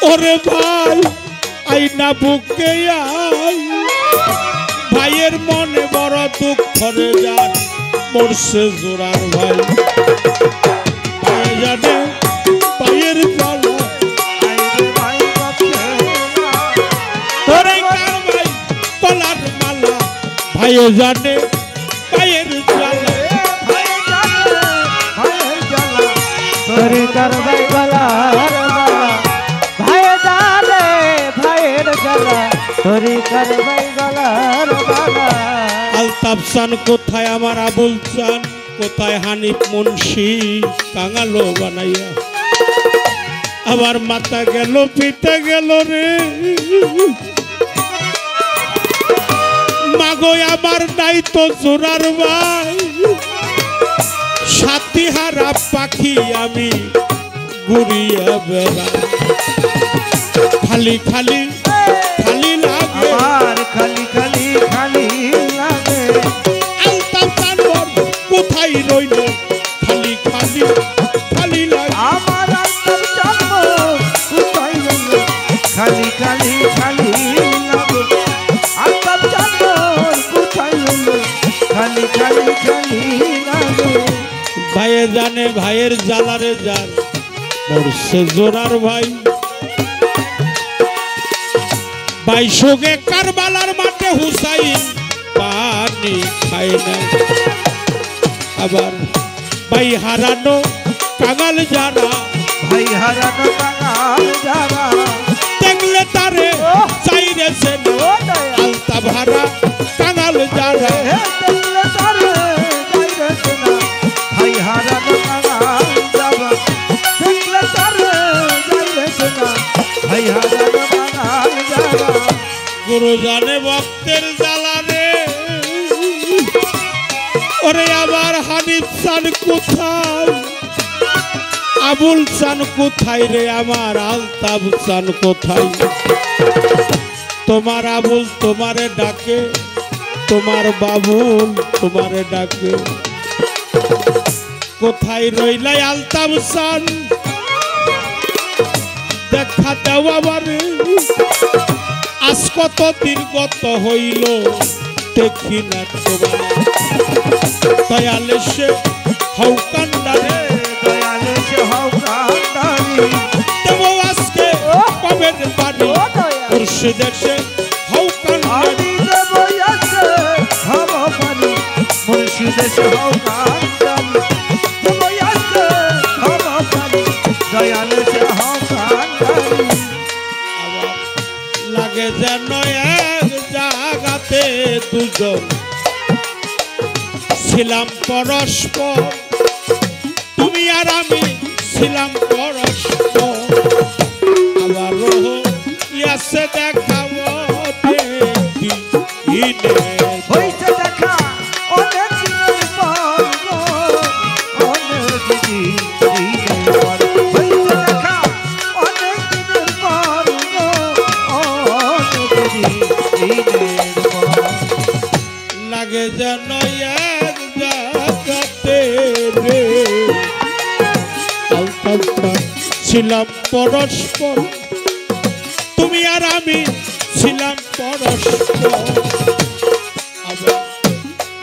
ওরে ভাই আইনা বুকে আই, ভাইয়ের মনে বড় দুঃখ রে যান, মরছে জোরার ভাই। ভাই জানে ভাইয়ের জ্বালা, তরিকার ভাই কলার মালা, ভাইও জানে ভাইয়ের জ্বালা। তরিকার ভাই গলার মালা, ভাই জানে ভাইয়ের জ্বালা। তরিকার ভাই গলার মালা। আলতাফ চান কোথায়? আমার আবুল চান কোথায়? হানিফ মুন্সি কাঙালো বানাইয়া আমার মাথা গেল পিতা গেল রে। মাগো আমার নাই তো জোরার ভাই, সাথী হারা পাখি আমি ঘুরিয়া বেড়াই। খালি খালি খালি লাগে, খালি খালি খালি লাগে। আলতাফ চান কোথায় রইল? খালি খালি খালি লাগে। আমার আলতাফ চাঁদ কোথায় রইল? খালি খালি খালি লাগে। আলতাফ চাঁদ কোথায় রইল? খালি খালি খালি লাগে। ভাইয়ে জানে ভাইয়ের জ্বালারে যান, মরছে জোরার ভাই। ভাই সঙ্গে কারবালার মাঠে হুসাইন পানি খায় না। আবার ভাই হারানো কাঙাল যারা, ভাই হারানো কাঙাল যারা, দেখলে তারে চাইরেছে না। আলতাফ হারা কাঙাল যারা, দেখলে তারে চাইরেছে না। ভাই হারানো কাঙাল যারা, দেখলে তারে চাইরেছে না। ভাই হারানো কাঙাল যারা। গুরু জানে ভক্তের জ্বালারে। ওরে আবার হানিফ চান কোথায়? আবুল চান কোথায় রে? আমার আলতাফ চান কোথায়? তোমার আবুল তোমারে ডাকে, তোমার বাবুল তোমারে ডাকে। কোথায় রইলাই আলতাফ চান? দেখা দাও আমারে। আজ কত দিন গত হইল দেখি না তোমার দয়ালে সে হও কান্ডারে দয়ালে সে হও কান্ডারি দেব আজকে কবের বাড়ি মুর্শিদের সে হও কান্ডারি দেব আজকে হব পারি মুর্শিদের সে হও কান্ডারি দেব আজকে হব পারি দয়ালে সে হও কান্ডারি লাগে যেন এক জায়গাতে দুজন ছিলাম পরস্পর তুমি আর আমি ছিলাম পরস্পর আবার ইয়াসে দেখাবো হইছে দেখা অনেক দিনের পর অনেক দিনের পর হইছে দেখা অনেক দিনের পর অনেক দিনের পর লাগে যেন এক জায়গাতে রে ছিলাম পরস্পর তুমি আর আমি ছিলাম পরস্পর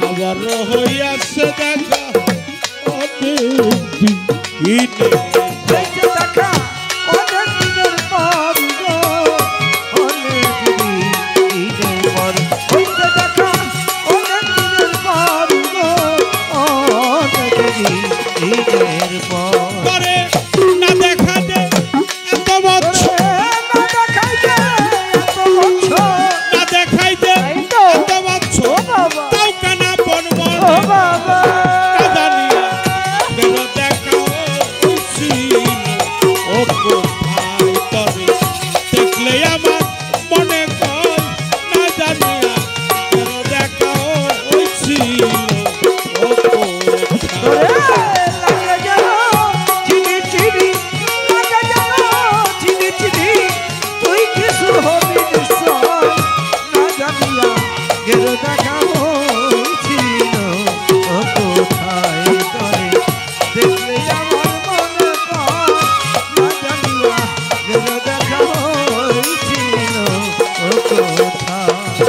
আবার হইয়াছে দেখা হইছে দেখা অনেক দিনের পর অনেক দিনের পর হইছে দেখা অনেক দিনের পর অনেক দিনের পর করে না দেখা দে এত বছর না দেখাই দে এত বছর না দেখাই দে এত বছর তাও কানা বনব বাবা কাদানিয়া বের দেখা ছিল ও কোথায় তবে দেখলে আমার মনে কর না জানিয়া বের দেখা ছিল ও কোথায় লাগে গেল চিনি চিনি লাগে গেল চিনি চিনি তুই কিছু হবি নিশ্চয় না জানিয়া গেল দেখা হয়েছিল ও কোথায় তরে দেখলে আমার মনে কর না জানিয়া গেল দেখা হয়েছিল ও কোথায়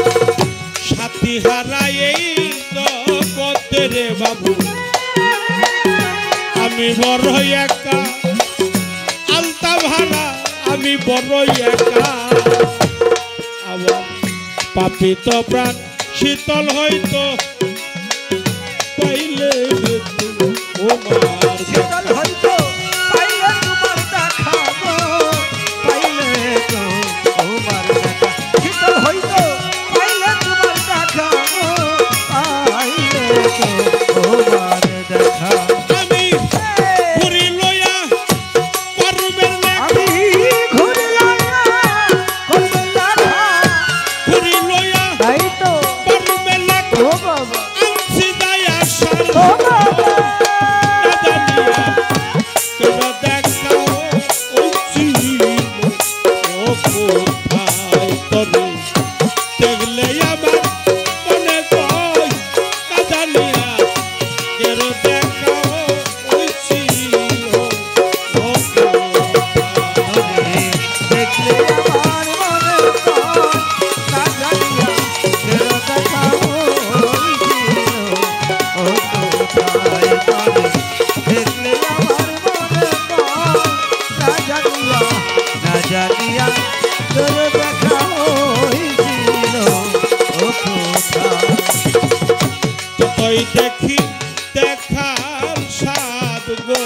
সাথী হারাই এই জগতে রে বাবু আমি বড় একা আলতা ভাড়া আমি বড় একা আবার পাপিত প্রাণ শীতল হইতো পাইলে তোমার শীতল হইতো পাইলে তোমার দেখা গো পাইলে তো তোমার দেখা শীতল হইতো পাইলে তোমার দেখা গো পাইলে তো তোমার দেখা আমি ঘুরি লইয়া করবেন আমি ঘুরলাম করবে দেখা ঘুরি লইয়া তাই তো করবেন ও বাবা আনছি দায়া সার ও বাবা দেখলে আমার মনে কর না জানিয়া গেল দেখা হয়েছিল ও কোথায় তবে দেখলে আমার মনে কর না জানিয়া গেল দেখা হয়েছিল ও কোথায় যতই দেখি দেখার সাদ গো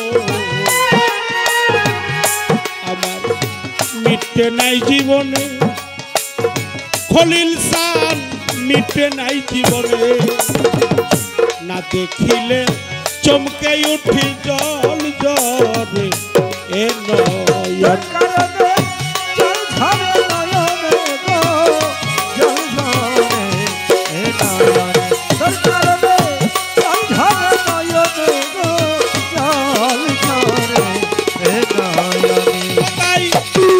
আমার মিটে নাই জীবনে খলিল সান মিটে নাই জীবনে না দেখিলে চমকে উঠি জল জরে এ নয়ন কারণে জল ঝরে নয়নে গো জল ঝরে এ নয়নে তোর কারণে জল ঝরে নয়নে গো জল ঝরে এ নয়নে তাই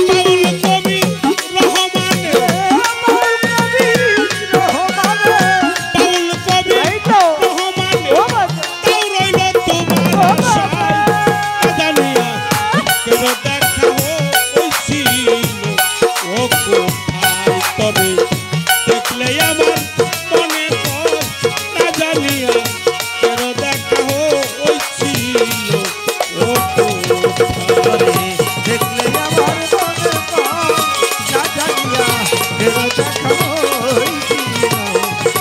বাউল কবি রহমানে আমার কবি রহমানে বাউল কবি এই তো রহমানে ও বাবা তাও রইল তোমার সাই জানিয়া কেন এর দেখা হইছিল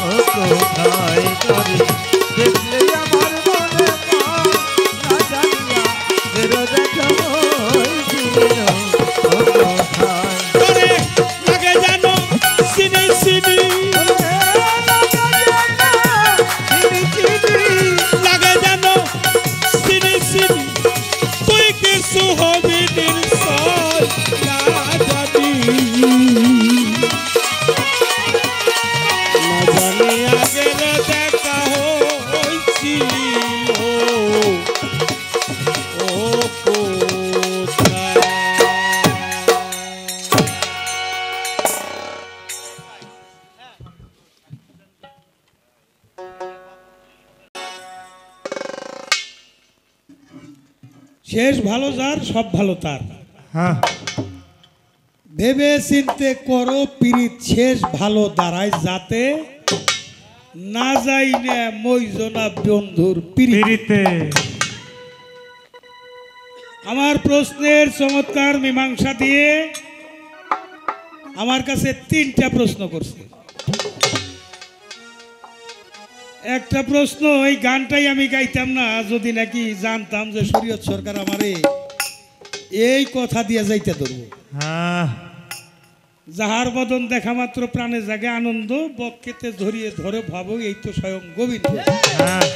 ও কোথায় তরি দেখলে আমার মনে পায় না জানিয়া এর দেখা হইছিল ও কোথায় তোরে লাগে জানো চিনি চিনি লাগে জানো চিনি চিনি তুই কিছু হবি দিন সর না জানি না জানি আগের দেখা হয়েছিল ও কোথায়। শেষ ভালো যার সব ভালো তার। হ্যাঁ ভেবে চিনতে করো পীড়িত শেষ ভালো দাঁড়ায় যাতে না যাই না মইজনা বন্ধুর পীড়িত। পিড়িতে আমার প্রশ্নের চমৎকার মীমাংসা দিয়ে আমার কাছে 3টা প্রশ্ন করছে। একটা প্রশ্ন, এই গানটাই আমি গাইতাম না যদি নাকি জানতাম যে শরীয়ত সরকার আমারে এই কথা দিয়ে যাইতে ধরবো। হ্যাঁ যাহার বদন দেখা মাত্র প্রাণে জাগে আনন্দ, বক্ষেতে ধরিয়ে ধরে ভাবো এই তো স্বয়ং গোবিন্দ। হ্যাঁ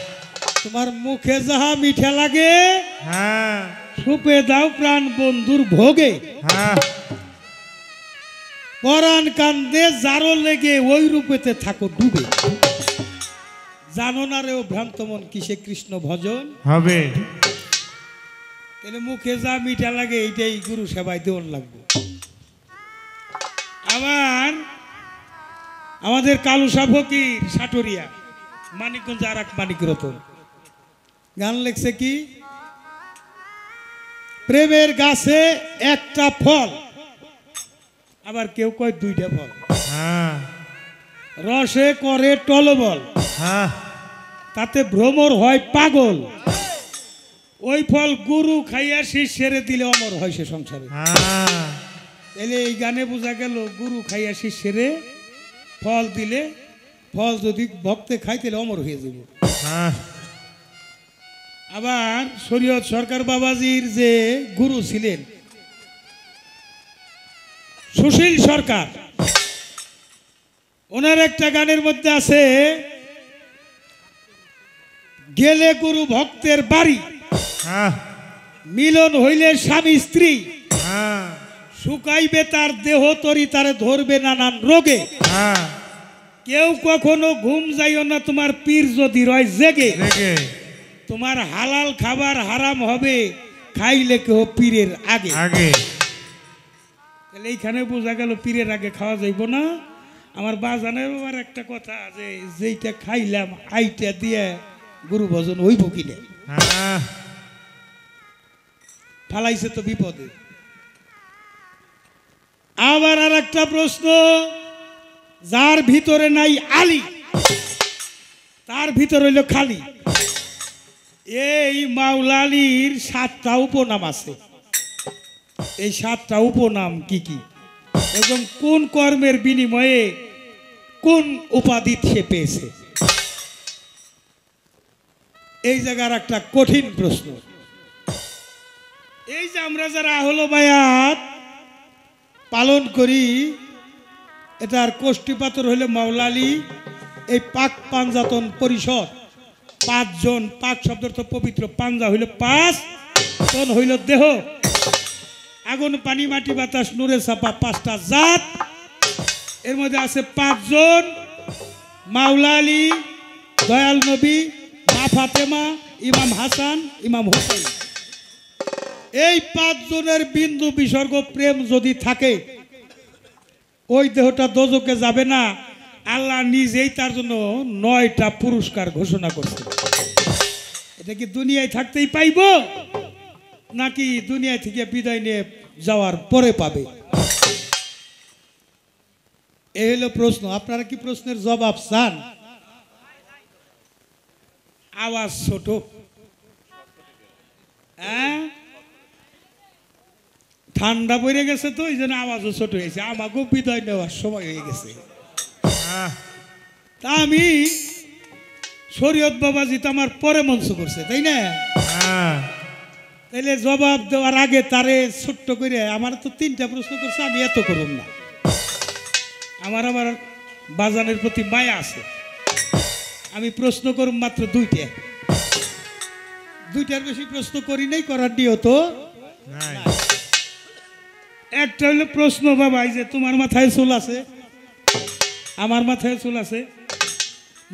তোমার মুখে যাহা মিঠা লাগে হ্যাঁ সুপে দাও প্রাণ বন্ধুর ভোগে। হ্যাঁ পরাণ কান্দে জারো লেগে ওই রূপেতে থাকো ডুবে। জানো না রে ও ভ্রান্ত মন কিসে কৃষ্ণ ভজন। হবে তাহলে মুখে যা মিঠা লাগে এইটাই গুরু সেবায় দেওয়ান লাগবে। আবার আমাদের কালুসা ফকির সাটুরিয়া মানিকগঞ্জ আর এক মানিক রতন গান লেখছে কি, প্রেমের গাছে একটা ফল, আবার কেউ কয় 2টা ফল, হ্যাঁ রসে করে টলবল, হ্যাঁ তাতে ভ্রমর হয় পাগল, ওই ফল গুরু খাইয়া শিষ্যেরে দিলে অমর হয় সে সংসারে। হ্যাঁ তাহলে এই গানে বোঝা গেল গুরু খাইয়া শিষ্যেরে ফল দিলে, ফল যদি ভক্তে খাই তাহলে অমর হয়ে যাবে। হ্যাঁ আবার শরীয়ত সরকার বাবাজির যে গুরু ছিলেন সুশীল সরকার, ওনার একটা গানের মধ্যে আছে, গেলে গুরু ভক্তের বাড়ি, হ্যাঁ মিলন হইলে স্বামী স্ত্রী, হ্যাঁ শুকাইবে তার দেহ তরি, তারে ধরবে নানান রোগে। হ্যাঁ কেউ কখনো ঘুম যাইও না তোমার পীর যদি রয় জেগে, দেখে তোমার হালাল খাবার হারাম হবে খাইলে কেউ পীরের আগে। আগে তাহলে এইখানে বোঝা গেল পীরের আগে খাওয়া যাইব না। আমার বাজানের আবার একটা কথা যে যেইটা খাইলাম আইটা দিয়ে গুরু ভজন হইব কিনে, হ্যাঁ ফালাইছে তো বিপদে। আবার আর একটা প্রশ্ন, যার ভিতরে নাই আলী তার ভিতর হইল খালি। এই মাওলা আলীর 7টা উপনাম আছে। এই 7টা উপনাম কি কি এবং কোন কর্মের বিনিময়ে কোন উপাধি সে পেয়েছে, এই জায়গার একটা কঠিন প্রশ্ন। এই যে আমরা যারা আহলো বায়াত পালন করি, এটার কোষ্ঠীপাতর হইলে মাওলা আলী। এই পাক পাঞ্জাতন পরিষদ 5 জন, পাক শব্দের তো পবিত্র, পাঞ্জা হইল 5, তন হইল দেহ, আগুন পানি মাটি বাতাস নূরে ছাপা 5টা জাত। এর মধ্যে আছে 5 জন, মাওলা আলী, দয়াল নবী, মা ফাতেমা, ইমাম হাসান, ইমাম হুসাইন। এই 5 জনের বিন্দু বিসর্গ প্রেম যদি থাকে, ওই দেহটা দোজকে যাবে না। আল্লাহ নিজেই তার জন্য 9টা পুরস্কার ঘোষণা করছে। এটা কি দুনিয়ায় থাকতেই পাইব নাকি দুনিয়া থেকে বিদায় নিয়ে যাওয়ার পরে পাবে? এই হলো প্রশ্ন। আপনারা কি প্রশ্নের জবাব চান? আওয়াজ ছোট, হ্যাঁ, ঠান্ডা পড়ে গেছে তো এই জন্য আওয়াজও ছোট হয়েছে, আমাকেও বিদায় নেওয়ার সময় হয়ে গেছে। তা আমি শরীয়ত বাবাজি তো আমার পরে মঞ্চ করছে, তাই না? তাইলে জবাব দেওয়ার আগে তারে ছোট্ট করে আমার তো 3টা প্রশ্ন করছে, আমি এত করুন না। আমার বাজানের প্রতি মায়া আছে, আমি প্রশ্ন করুম মাত্র 2টার বেশি প্রশ্ন করি নাই, করার নিয়ত নাই। একটা হলো প্রশ্ন বাবা, এই যে তোমার মাথায় চুল আছে, আমার মাথায় চুল আছে,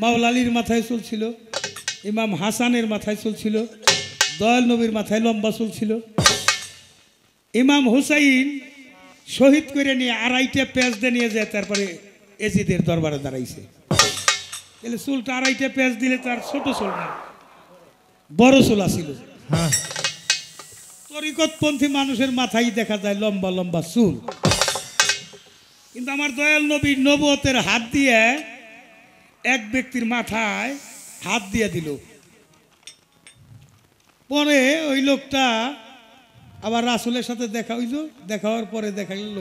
মাওলা আলীর মাথায় চুল ছিল, ইমাম হাসানের মাথায় চুল ছিল, দয়াল নবীর মাথায় লম্বা চুল ছিল, ইমাম হুসাইন শহীদ করে নিয়ে 2.5টা পেঁয়াজ দিয়ে নিয়ে যায়, তারপরে এজিদের দরবারে দাঁড়াইছে। তাহলে চুলটা 2.5টা পেঁয়াজ দিলে তার ছোট চুল না, বড় চুল আছিল। তরিকতপন্থী মানুষের মাথায় দেখা যায় লম্বা লম্বা চুল, কিন্তু আমার দয়াল নবী নবুয়তের হাত দিয়ে এক ব্যক্তির মাথায় হাত দিয়ে দিল। পরে ওই লোকটা আবার রাসূলের সাথে দেখা হইল, দেখা হওয়ার পরে দেখা গেল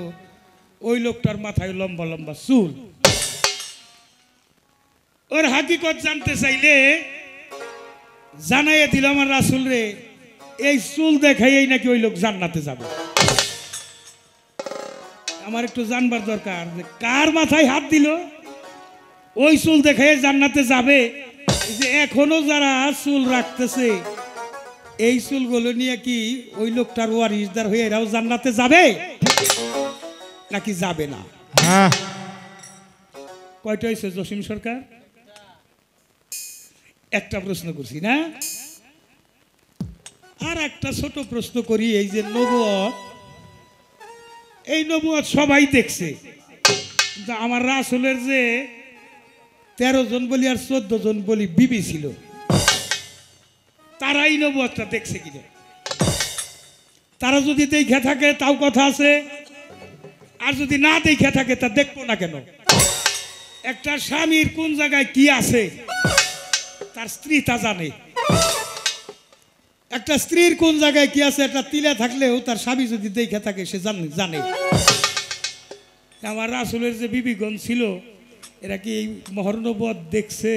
ওই লোকটার মাথায় লম্বা লম্বা চুল। ওর হাকিকত জানতে চাইলে জানাইয়া দিল আমার রাসূল রে, এই চুল দেখাই নাকি ওই লোক জান্নাতে যাবে। আমার একটু জানবার দরকার যে কার মাথায় হাত দিল, ওই চুল দেখাই জান্নাতে যাবে। যে এখনো যারা চুল রাখতেছে, এই চুলগুলো নিয়ে কি ওই লোকটার ওয়ারিসদার হয়ে এরাও জান্নাতে যাবে নাকি যাবে না? কয়টা হয়েছে জসিম সরকার? একটা প্রশ্ন করছি না, আর একটা ছোট প্রশ্ন করি। এই যে নবুয়ত, এই নবুয়ত সবাই দেখছে, কিন্তু আমার রাসূলের যে 13 জন বলি আর 14 জন বলি বিবি ছিল, তারাই নবুয়তটা দেখছে কিনা? তারা যদি দেখে থাকে তাও কথা আছে, আর যদি না দেখে থাকে তা দেখবো না কেন? একটা স্বামীর কোন জায়গায় কি আছে তার স্ত্রী তা জানে, একটা স্ত্রীর কোন জায়গায় কি আছে একটা তিলে থাকলেও তার স্বামী যদি দেখে থাকে সে জানে। আমার রাসূলের যে বিবিগণ ছিল, এরা কি এই মহরনবুয়ত দেখছে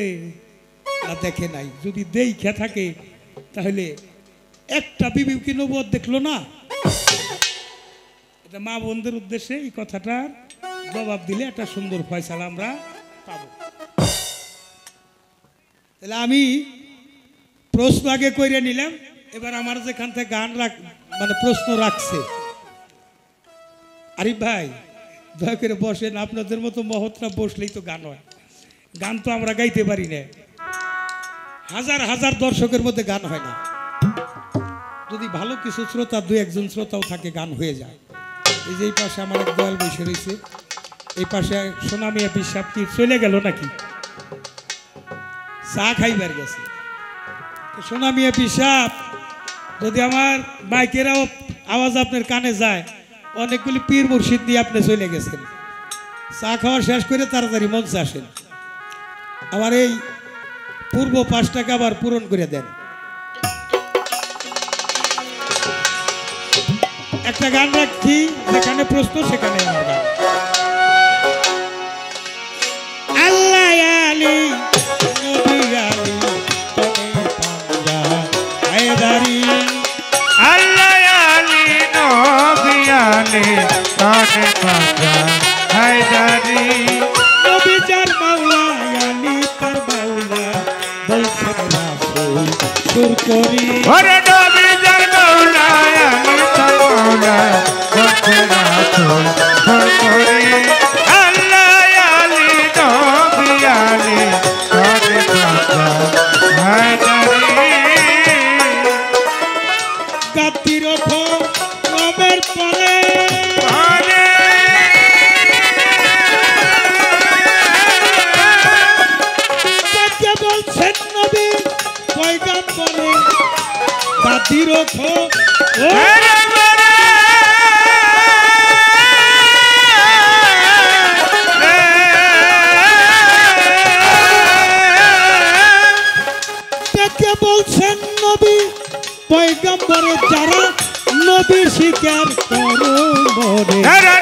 না দেখে নাই? যদি দেখে থাকে তাহলে একটা বিবি কি নবুয়ত দেখলো না? এটা মা বোনদের উদ্দেশ্যে এই কথাটার জবাব দিলে একটা সুন্দর ফয়সালা আমরা পাবো। তাহলে আমি প্রশ্ন আগে কইরে নিলাম, এবার আমার যেখান থেকে গান মানে প্রশ্ন রাখছে, আরিফ ভাই দয়া করে বসেন, আপনাদের মতো মহৎরা বসলেই তো গান হয়। গান তো আমরা গাইতে পারি না, হাজার হাজার দর্শকের মধ্যে গান হয় না। যদি ভালো কিছু শ্রোতা, 2-1 জন শ্রোতাও থাকে, গান হয়ে যায়। এই যে এই পাশে আমার এক দয়াল বসে রয়েছে, এই পাশে সোনামিয়া পিসাব কি চলে গেল নাকি? চা খাইবার গেছে। সোনামিয়া পিসাব, যদি আমার মাইকেরাও আওয়াজ আপনার কানে যায়, অনেকগুলি পীর মুর্শিদ দিয়ে আপনি চলে গেছেন। চা খাওয়া শেষ করে তাড়াতাড়ি মঞ্চে আসেন, আমার এই পূর্ব পাশটাকে আবার পূরণ করে দেন। একটা গান রাখছি, যেখানে প্রশ্ন সেখানে আমার গান। আল্লাহ আলী নবী আলী তনে পাঞ্জা হায়দারি, আল্লাহ আলী নবী আলী তনে পাঞ্জা হায়দারি, নবী যার মাওলা আলী তার মাওলা বলছেন রাসূল সুর করি, ওরে নবী যার মাওলা আলী তার মাওলা বলছেন রাসূল সুর করি, আল্লাহ আলী নবী আলী তনে পাঞ্জা হায়দারি, গাতির রবের পরে বলছেন নবী পয়গম্বরে, গাতির বলছেন নবী পয়গম্বরে, যারা নবী স্বীকার করো মরে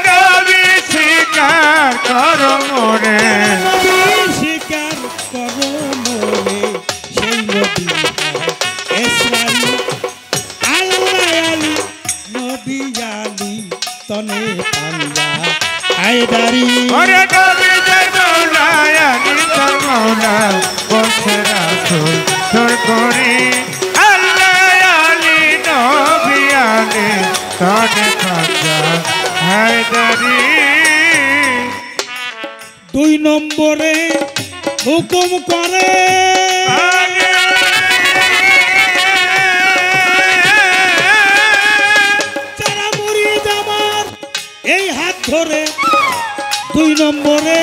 নবী স্বীকার করো মোরে নবী স্বীকার করো মরে সেই নবী ইসরাইল আল্লাহ আলী নবী আলী তনে পাল্লা হায়দারি ওরে নবী জয় মৌলা আলী তোর মৌলা বলছে রাসূল তোর করি আল্লাহ আলী নবী আলী তনে পাল্লা হায়দারি 2 নম্বরে হুকুম করে যারা মুরিদ আমার এই হাত ধরে 2 নম্বরে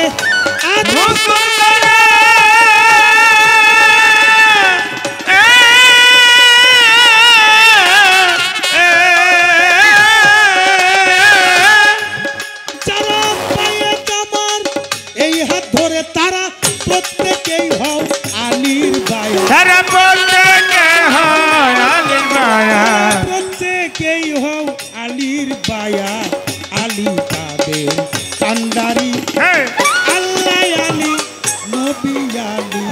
যারা পায়ে আমার এই হাত ধরে তারা প্রত্যেকেই হও আলীর বায়া তারা প্রত্যেকে হয় আলীর মায়া প্রত্যেকেই হও আলীর বায়া আলী তাদের কান্ডারি আল্লাহ আলী নবী আলী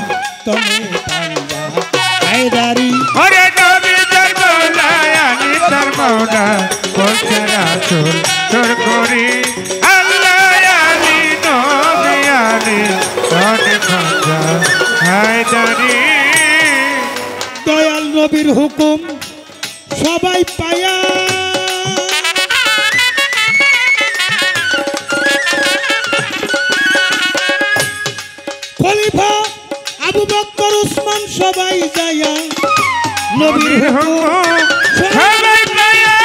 তনে পাল্লা হায়দারি ওরে নবী তোর মৌলা আলী তোর মৌলা বলছে রাসূল তোর করি আল্লাহ আলী নবী আলী তনে পাল্লা হায়দারি দয়াল নবীর হুকুম সবাই পায়া খলিফা আবু বকর উসমান সবাই যায়া নবীর হুকুম সবাই পায়া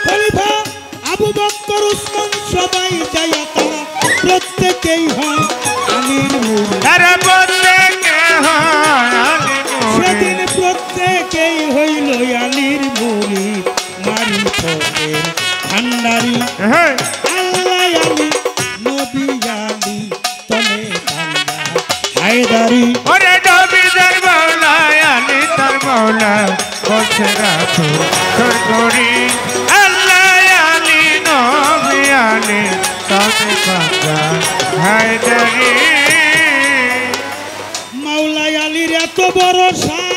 খলিফা আবু বকর উসমান সবাই যায়া তারা প্রত্যেকেই হয় আলীর মুরিদ তারা প্রত্যেকে হয় আলীর মুরিদ সেদিন প্রত্যেকেই হইল আলীর মুরিদ মারি পথের ভান্ডারি আল্লাহ আলী নবী আলী তনে পাল্লা হায়দারি ওরে নবী তোর মৌলা আলী তোর মৌলা বলছে রাসূল তোর করি আল্লাহ আলী নবী আলী তনে পাল্লা হায়দারি মাওলা আলীর এত বড় শান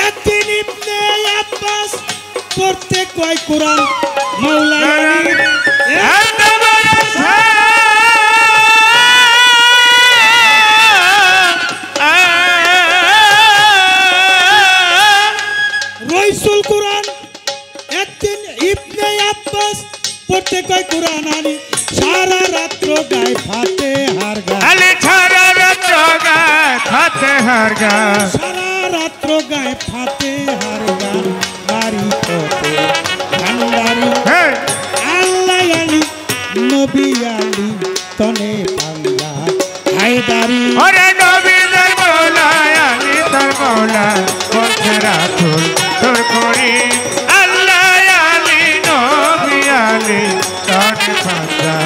একদিন ইবনে আব্বাস পড়তে কয় কোরআন মাওলা আলীর এত বড় রইসুল কোরআন একদিন ইবনে আব্বাস পড়তে কয় কোরআন আলী সারা রাত্র গায় ফাতে হার গা আলী ছাড়া রাত্র গায় ফাতে হার গা সারা রাত্র গায় ফাতে হার গা মারি পথে ভান্ডারি আল্লাহ আলী নবী আলী তনে পাল্লা হায়দারি ওরে নবী তোর মৌলা আলী তোর মৌলা বলছে রাসূল তোর করি আল্লাহ আলী নবী আলী তনে পাল্লা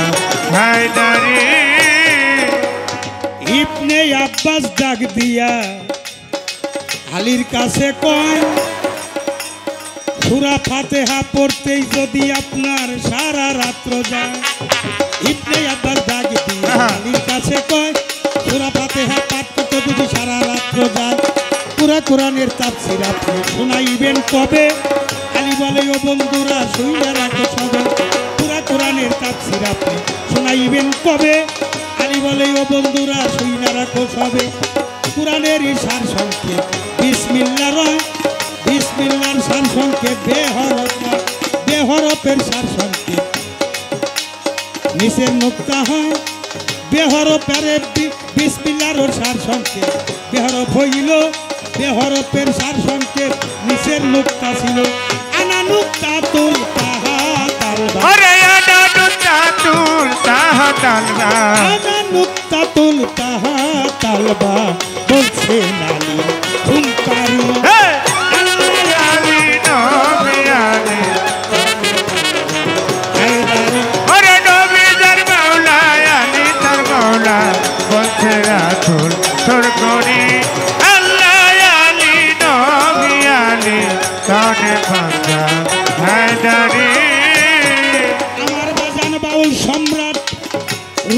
হায়দারি ইবনে আব্বাস ডাক দিয়া আলীর কাছে কয় সূরা ফাতিহা পড়তেই যদি আপনার সারা রাত্র যায় ইবনে আব্বাস ডাক দিয়া আলীর কাছে কয় সূরা ফাতিহা পাঠ করতে যদি সারা রাত্র যায় পুরা কোরআনের তাফসীর আপনি শোনাইবেন কবে আলী বলে ও বন্ধুরা শুইনা রাখো সবে পুরা কোরআনের তাফসীর আপনি শোনাইবেন কবে আলী বলে ও বন্ধুরা শুইনা রাখো সবে কোরআনের সার সংক্ষেপ বিসমিল্লাহ বিসমিল্লাহর সার সংক্ষেপ বেহরফের সার সংক্ষেপ নিচের নুক্তা হয় বেহরফের বিসমিল্লাহর সার সংক্ষেপ বেহরফ হইল বেহরফের সার সংক্ষেপ নিচের নুক্তা ছিল আনা নুক্তা তুল তাহা তালবা ওরে আনা নুক্তা তুল তাহা তালবা আনা নুক্তা তুল তাহা তালবা বলছে নালি হুঙ্কারি আলী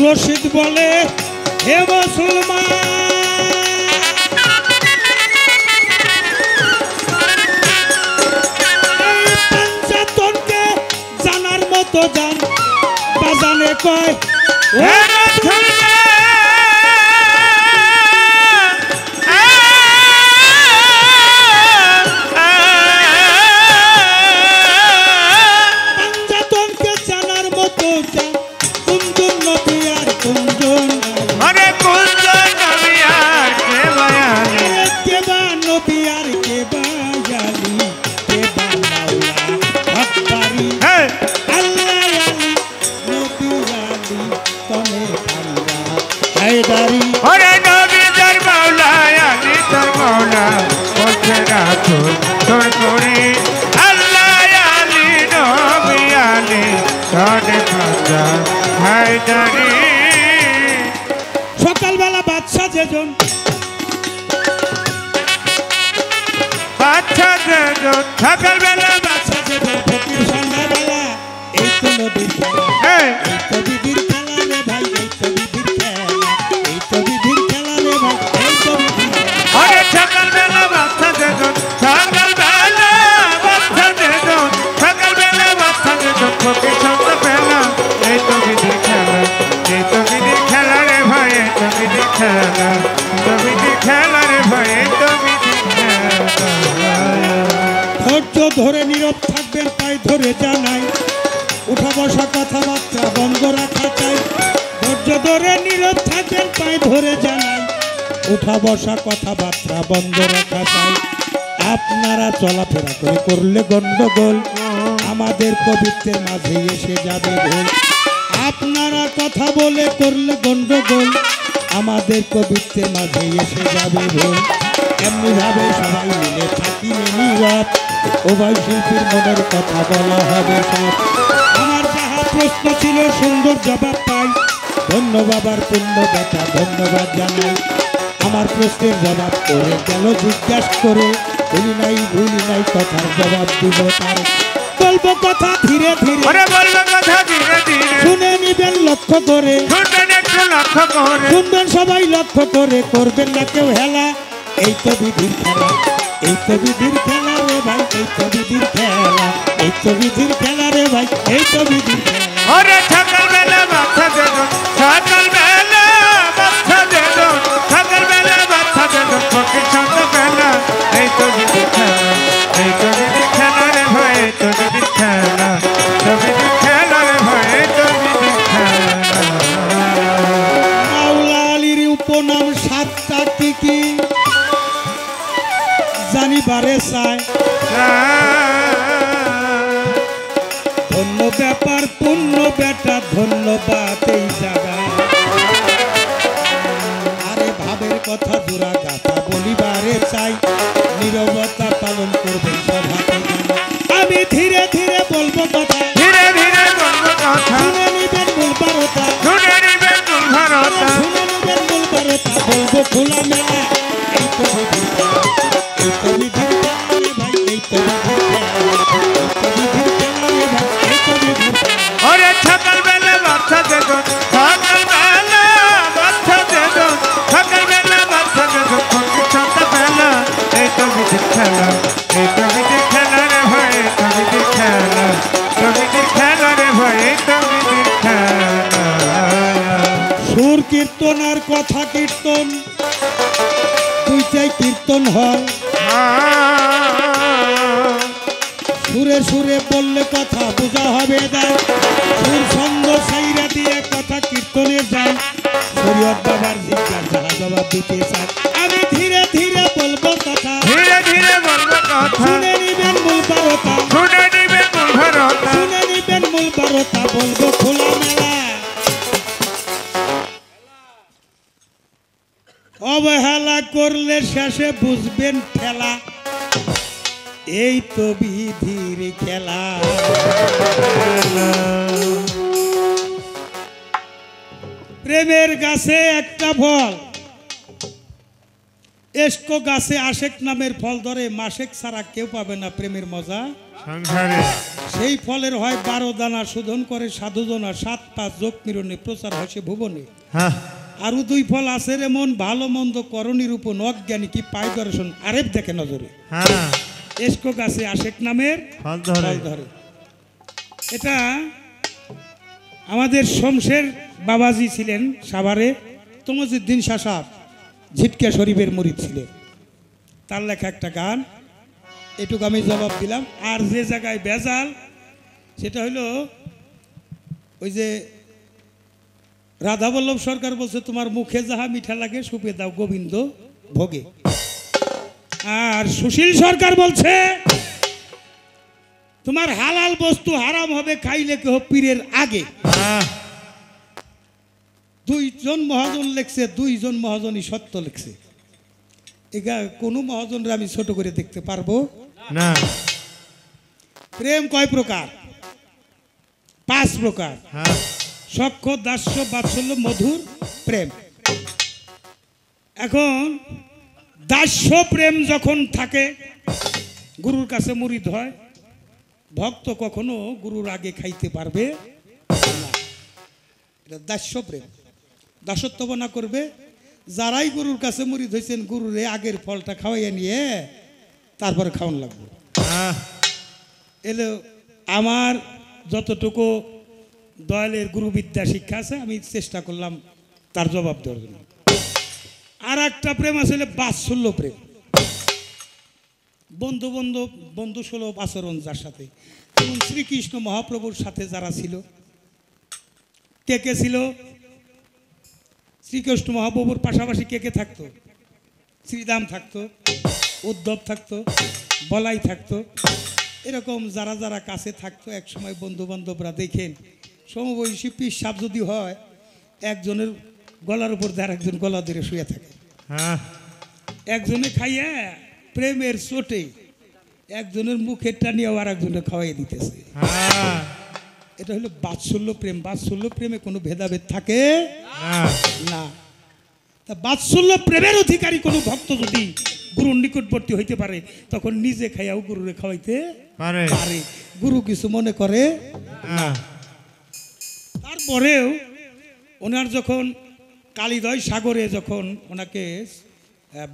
রশিদ বলে হে মুসলমান পাঞ্জাতনকে জানার মতো জান বাজানে কয় পাঞ্জাতনকে জানার মতো জান কুঞ্জন নবী আর কুঞ্জন কেবা নবী আর কেবা জালি কেবা মাওলা হকবারি আল্লাহ আলী নবী আলী তনে আল্লাহ হায়দারি ওরে নবী তোর মাওলা আলী তোর মাওলা বলছে রাখো তোর করে আল্লাহ আলী নবী আলী তোরে খাজা হায়দারি সকালবেলা বাদশা যেজন বাচ্চা যেজন সকালবেলা বাদশা যেজন ফকির সন্ধ্যাবেলা এই তো নবীর খেলা এই এই তো বিধির খেলা রে ভাই এই তো বিধির খেলা এই তো বিধির খেলা রে ভাই এই তো বিধির খেলা ওরে সকালবেলা বাচ্চা যেজন সকালবেলা বাচ্চা যেজন সকালবেলা বাচ্চা যেজন ফকির সন্ধ্যাবেলা এই তো বিধির খেলা এই তো বিধির খেলা রে ভাই এই তো বিধির খেলা তো বিধির খেলা রে ভাই এই তো বিধির খেলা ধৈর্য ধরে নীরব থাকবেন তাই ধরে জানাই উঠা বসা কথাবার্তা বন্ধ রাখা চাই ধৈর্য ধরে নীরব থাকবেন তাই ধরে জানাই উঠা বসা কথাবার্তা বন্ধ রাখা চাই আপনারা চলাফেরা করে করলে গন্ডগোল আমাদের কবিত্বের মাঝে এসে যাবে ভুল আপনারা কথা বলে করলে গন্ডগোল আমাদের কবিত্বের মাঝে এসে যাবে ভুল এমনি ভাবে সবাই মিলে থাকিলে নীরব উভয় শিল্পীর মনের কথা বলা হবে সব আমার যাহা প্রশ্ন ছিল সুন্দর জবাব পাই ধন্য বাবার পূর্ণ বেটা ধন্যবাদ জানাই আমার প্রশ্নের জবাব করে গেল জিজ্ঞাসা করে ভুলি নাই কথার জবাব দিব তার বলবো কথা ধীরে ধীরে ওরে বলবো কথা ধীরে ধীরে শুনে নিবেন লক্ষ্য করে শুনবেন একটু লক্ষ্য করে শুনবেন সবাই লক্ষ্য করে করবেন না কেউ হেলা এই তো বিধির খেলা এই তো বিধির খেলা রে ভাই এই তো বিধির খেলা এই তো বিধির খেলা রে ভাই এই তো বিধির খেলা ওরে সকালবেলা বাচ্চা যেজন সকালবেলা বাচ্চা যেজন সকালবেলা বাচ্চা যেজন ফকির সন্ধ্যাবেলা এই তো বিধির খেলা এই তো বিধির খেলা রে ভাই এই তো বিধির খেলা তো বিধির খেলা রে ভাই এই তো বিধির খেলা মাওলা আলীর উপনাম সাতটা কি জানিবারে চায় ধন্য ব্যাপার পূর্ণ বেটা ধন্যবাদ এই জায়গা আরে ভাবের কথা জোড়া গাথা বলিবারে চাই নীরবতা পালন করবেন সভাতে আমি ধীরে ধীরে বলবো কথা ধীরে ধীরে বলবো কথা শুনে নিবেন মূল বারতা শুনে নিবেন মূল ভারতা শুনে নিবেন মূল বারতা বলবো খোলা মেলা এই তো বিধির খেলা এই তো বিধির খেলা রে ভাই এই তো বিধির খেলা এই তো বিধির খেলা রে ভাই এই তো বিধির খেলা ওরে সকালবেলা বাচ্চা যেজন সকালবেলা বাচ্চা যেজন সকালবেলা বাচ্চা যেজন ফকির সন্ধ্যাবেলা এই তো বিধির খেলা এই তো বিধির খেলা রে ভাই এই তো বিধির খেলা তো বিধির খেলা রে ভাই এই তো বিধির খেলা সুর কীর্তন আর কথা কীর্তন দুইটাই কীর্তন হয় সুরে সুরে বললে কথা বোঝা হবে দেয় সুর ছন্দ সাইরা দিয়ে কথা কীর্তনের যায় শরীয়ত বাবার জিজ্ঞাসা জবাব দিতে চায় আমি ধীরে ধীরে বলবো কথা ধীরে ধীরে বলবো কথা শুনে নিবেন মূল বারতা শুনে নিবেন মূল ভারতা শুনে নিবেন মূল বারতা বলবো খোলা মেলা অবহেলা করলে শেষে বুঝবেন ঠেলা এই তো বিধির খেলা প্রেমের গাছে একটা ফল এসকো গাছে আশেক নামের ফল ধরে, মাসেক ছাড়া কেউ পাবে না প্রেমের মজা সংসারে। সেই ফলের হয় 12 দানা, শোধন করে সাধুজনা, 7-5 যোগ মিলনে প্রচার হয় সে ভুবনে। হ্যাঁ আরো 2 ফল আছে রে মন, ভালো মন্দ করণী রূপন, অজ্ঞানী কি পায় দর্শন, আরেফ দেখে নজরে। হ্যাঁ এসকো গাছে আশেক নামের ফল ধরে। ফল ধরে। এটা আমাদের শমশের বাবাজি ছিলেন সাভারে, তমজুদ্দিন শাহ সাহেব ঝিটকা শরীফের মুরিদ ছিলেন, তার লেখা একটা গান, এটুকু আমি জবাব দিলাম। আর যে জায়গায় বেজাল সেটা হলো ওই যে রাধাবল্লভ সরকার বলছে, তোমার মুখে যাহা মিঠা লাগে সুপে দাও গোবিন্দ ভোগে। আর সুশীল সরকার বলছে, তোমার হালাল বস্তু হারাম হবে খাইলে কেহ পীরের আগে। হ্যাঁ 2 জন মহাজন লেখছে, 2 জন মহাজনই সত্য লেখছে। এগা কোনো মহাজনরা আমি ছোট করে দেখতে পারবো না। প্রেম কয় প্রকার? 5 প্রকার। হ্যাঁ সখ্য, দাস্য, বাৎসল্য, মধুর প্রেম। এখন দাস্য প্রেম যখন থাকে, গুরুর কাছে মুরিদ হয়, ভক্ত কখনো গুরুর আগে খাইতে পারবে না। এটা দাস্য প্রেম, দাসত্বনা করবে। যারাই গুরুর কাছে মুরিদ হয়েছেন, গুরুরে আগের ফলটা খাওয়াইয়া নিয়ে তারপরে খাওয়ান লাগবে। হ্যাঁ এলো আমার যতটুকু দয়ালের গুরুবিদ্যা শিক্ষা আছে, আমি চেষ্টা করলাম তার জবাব দেওয়ার জন্য। আর একটা প্রেম আসলে বাৎসল্য প্রেম, বন্ধু সুলভ আচরণ যার সাথে, যেমন শ্রীকৃষ্ণ মহাপ্রভুর সাথে যারা ছিল, কে ছিল? শ্রীকৃষ্ণ মহাপ্রভুর পাশাপাশি কে থাকতো? শ্রীদাম থাকতো, উদ্ধব থাকতো, বলাই থাকতো, এরকম যারা যারা কাছে থাকতো। এক সময় বন্ধু বান্ধবরা দেখেন, সমবয়সী পিসাব যদি হয়, একজনের গলার উপর দিয়ে আরেকজন গলা ধরে শুয়ে থাকে। হ্যাঁ একজনে খাইয়া প্রেমের চোটে একজনের মুখে টানিয়েও আর একজনের খাওয়াই দিতেছে। হ্যাঁ এটা হলো বাৎসল্য প্রেম। বাৎসল্য প্রেমে কোনো ভেদাভেদ থাকে না। তা বাৎসল্য প্রেমের অধিকারী কোনো ভক্ত যদি গুরুর নিকটবর্তী হইতে পারে, তখন নিজে খাইয়াও গুরুরে খাওয়াইতে পারে। গুরু কিছু মনে করে না। তারপরেও ওনার যখন কালিদয় সাগরে যখন ওনাকে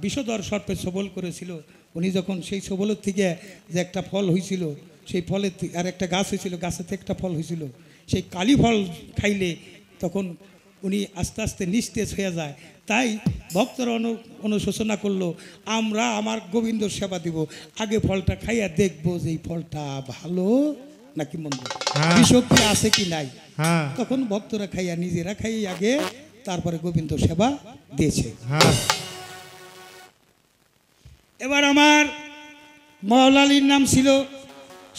বিষধর সর্পে সবল করেছিল, উনি যখন সেই সবলের থেকে যে একটা ফল হয়েছিল, সেই ফলের আর একটা গাছ হয়েছিল, গাছের থেকে একটা ফল হয়েছিল, সেই কালি ফল খাইলে তখন উনি আস্তে আস্তে নিস্তেজ হয়ে যায়। তাই ভক্তরা অনুশোচনা করলো, আমরা আমার গোবিন্দ সেবা দিব, আগে ফলটা খাইয়া দেখবো যে এই ফলটা ভালো নাকি মন্দ, বিষক্তি আছে কি নাই। তখন ভক্তরা খাইয়া নিজেরা খাই আগে, তারপরে গোবিন্দ সেবা দিয়েছে। এবার আমার মওলালির নাম ছিল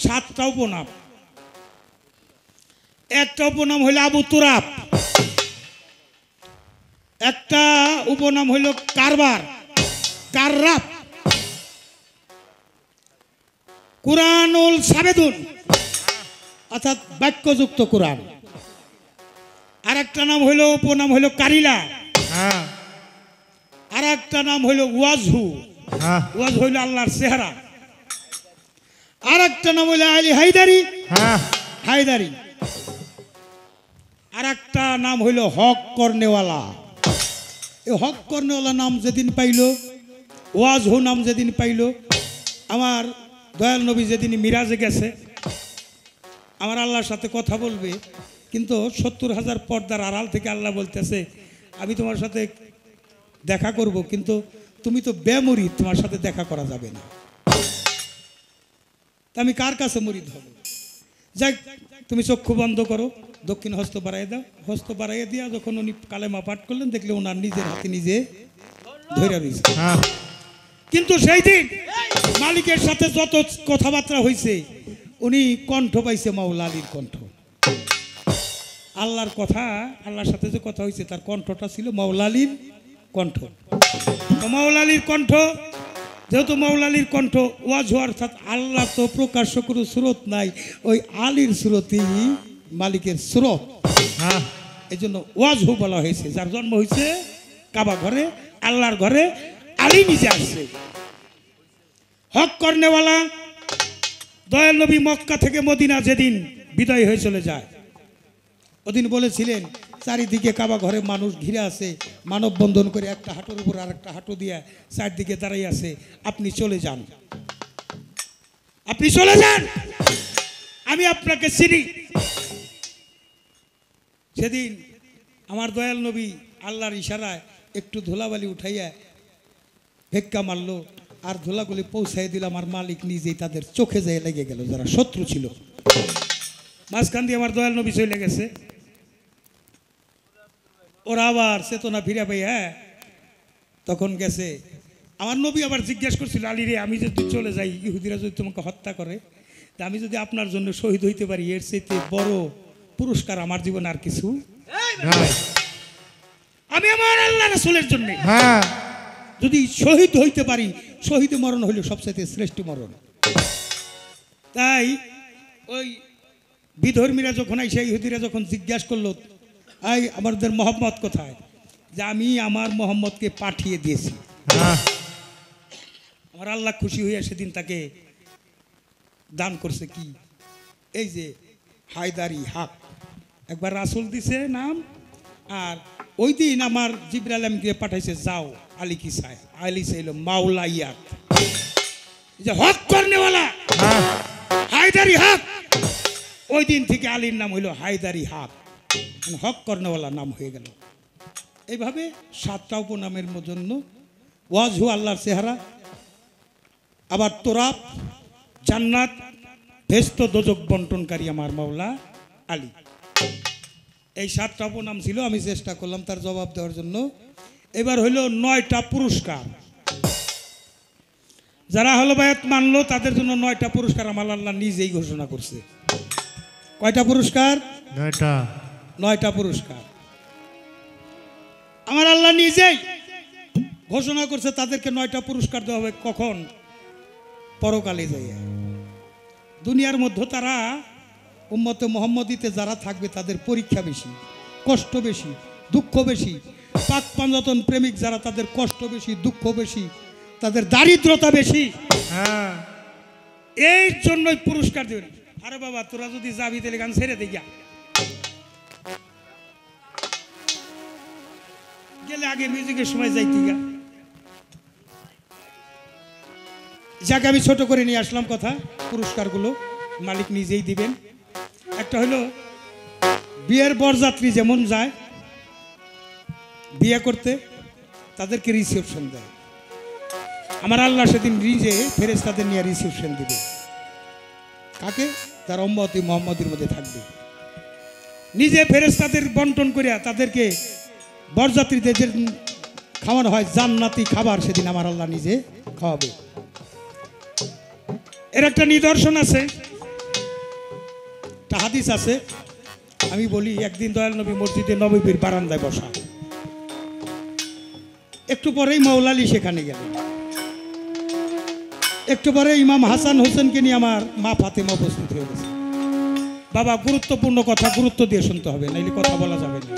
7টা উপনাম। একটা উপনাম হইল আবু তুরাব, একটা উপনাম হইল কাররাব, কুরআনুল সাবেদুন অর্থাৎ বাক্যযুক্ত কুরআন। আর একটা নাম হইল উপনাম হইল কারিলা। আর একটা নাম হইল ওয়াজহু, ওয়াজ হইল আল্লাহর চেহারা। আর একটা নাম হইল আলী হায়দারি। আর একটা নাম হইল হক করনেওয়ালা। এই হক করনেওয়ালা নাম যেদিন পাইল, ওয়াজহু নাম যেদিন পাইল, আমার দয়াল নবী যেদিন মিরাজে গেছে, আমার আল্লাহর সাথে কথা বলবে, কিন্তু 70,000 পর্দার আড়াল থেকে আল্লাহ বলতেছে, আমি তোমার সাথে দেখা করব, কিন্তু তুমি তো বেমরিদ, তোমার সাথে দেখা করা যাবে না। তা আমি কার কাছে মরিদ হব? যাক, তুমি চক্ষু বন্ধ করো, দক্ষিণ হস্ত বাড়াই দাও। হস্ত বাড়াইয়া দিয়া যখন উনি কালেমা পাঠ করলেন, দেখলে ওনার নিজের হাতে নিজে ধরে রয়েছে। কিন্তু সেই দিন মালিকের সাথে যত কথাবার্তা হয়েছে, উনি কণ্ঠ পাইছে মাওলা আলীর কণ্ঠ। আল্লাহর কথা, আল্লাহর সাথে যে কথা হয়েছে, তার কণ্ঠটা ছিল মাওলা আলীর কণ্ঠ। মাওলা আলীর কণ্ঠ যেহেতু মাওলা আলীর কণ্ঠ, ওয়াজহু অর্থাৎ আল্লাহ তো প্রকাশ্য কোনো সুরত নাই, ওই আলীর সুরতই মালিকের সুরত, এই জন্য ওয়াজহু বলা হয়েছে। যার জন্ম হয়েছে কাবা ঘরে, আল্লাহর ঘরে, আলী নিজে আসছে। হক করনেওয়ালা দয়াল নবী মক্কা থেকে মদিনা যেদিন বিদায় হয়ে চলে যায়, ওদিন বলেছিলেন চারিদিকে কাবা ঘরে মানুষ ঘিরে আছে, মানববন্ধন করে একটা হাঁটুর উপর আর একটা হাঁটু দিয়ে চারদিকে দাঁড়াই আছে, আপনি চলে যান, আপনি চলে যান, আমি আপনাকে চিনি। সেদিন আমার দয়াল নবী আল্লাহর ইশারায় একটু ধুলাবালি উঠাইয়া ভিক্ষা মারলো, আর ধুলাগুলি পৌঁছাই দিল আমার মালিক নিজেই, তাদের চোখে যেয়ে লেগে গেল যারা শত্রু ছিল। মাঝখান দিয়ে আমার দয়াল নবী চলে গেছে, ওরা আবার চেতনা ফিরে পাই, হ্যাঁ তখন গেছে। আমার নবী আবার জিজ্ঞেস করছিল, আলী রে, আমি যদি চলে যাই, ইহুদিরা যদি তোমাকে হত্যা করে, তা আমি যদি আপনার জন্য শহীদ হইতে পারি, এর চাইতে বড় পুরস্কার আমার জীবনে আর কিছু আমি আমার আল্লাহ রাসূলের জন্য যদি শহীদ হইতে পারি, শহীদ মরণ হইল সবচেয়ে শ্রেষ্ঠ মরণ। তাই ওই বিধর্মীরা যখন সেই ইহুদিরা যখন জিজ্ঞাসা করলো, আমাদের মোহাম্মদ কোথায়, যে আমি আমার মোহাম্মদকে পাঠিয়ে দিয়েছি। আমার আল্লাহ খুশি হয়ে সেদিন তাকে দান করছে কি, এই যে হায়দারি হাক, একবার রাসূল দিছে নাম, আর ওই দিন আমার জিবরাইল আলামিনকে পাঠাইছে, যাও আলী কি চায়, আলী চাইল মাওলা ইয়াত, যে হক করনেওয়ালা হায়দারি হক। ওই দিন থেকে আলীর নাম হইল হায়দারি হক, হক করনেওয়ালা নাম হয়ে গেল। এইভাবে 7টা উপনামের জন্য ওয়াজহু আল্লাহর চেহারা, আবার তোরাব জান্নাত, ভেস্ত দোজক বন্টনকারী আমার মাওলা আলী। এই 7টা উপনাম ছিল, আমি চেষ্টা করলাম তার জবাব দেওয়ার জন্য। এবার হইল 9টা পুরস্কার, যারা হলো বায়াত মানলো তাদের জন্য 9টা পুরস্কার আমার আল্লাহ নিজেই ঘোষণা করছে। কয়টা পুরস্কার? 9টা পুরস্কার আমার আল্লাহ নিজেই ঘোষণা করছে, তাদেরকে 9টা পুরস্কার দেওয়া হবে। কখন? পরকালে যাইয়া। দুনিয়ার মধ্যে তারা উম্মতে মুহাম্মদীতে যারা থাকবে তাদের পরীক্ষা বেশি, কষ্ট বেশি, দুঃখ বেশি। পাক পাঞ্জাতন প্রেমিক যারা, তাদের কষ্ট বেশি, দুঃখ বেশি, তাদের দারিদ্রতা বেশি। এই জন্যই পুরস্কার দেবেন। আরে বাবা, তোরা যদি যাবি তাহলে গান ছেড়ে দে, গেলে আগে মিউজিকের সময় যাইতি গা। যাকে আমি ছোট করে নিয়ে আসলাম কথা, পুরস্কারগুলো মালিক নিজেই দিবেন। একটা হলো বিয়ের বরযাত্রী যেমন যায় বিয়ে করতে, তাদেরকে রিসেপশন দেয়। আমার আল্লাহ সেদিন নিজে ফেরেশতাদের নিয়ে রিসেপশন দিবে। কাকে? তার উম্মতি মুহাম্মদের মধ্যে থাকবে। নিজে ফেরেশতাদের বন্টন করিয়া তাদেরকে বরযাত্রীদের যে খাওয়ানো হয় জান্নাতি খাবার, সেদিন আমার আল্লাহ নিজে খাওয়াবে। এর একটা নিদর্শন আছে, একটা হাদিস আছে। আমি বলি, একদিন দয়াল নবী মসজিদে নববীর বারান্দায় বসা, একটু পরেই মাওলা আলী সেখানে গেলেন। একটু পরে ইমাম হাসান হোসেনকে নিয়ে আমার মা ফাতেমা উপস্থিত হয়ে গেছে। বাবা, গুরুত্বপূর্ণ কথা গুরুত্ব দিয়ে শুনতে হবে, নাইলে কথা বলা যাবে না।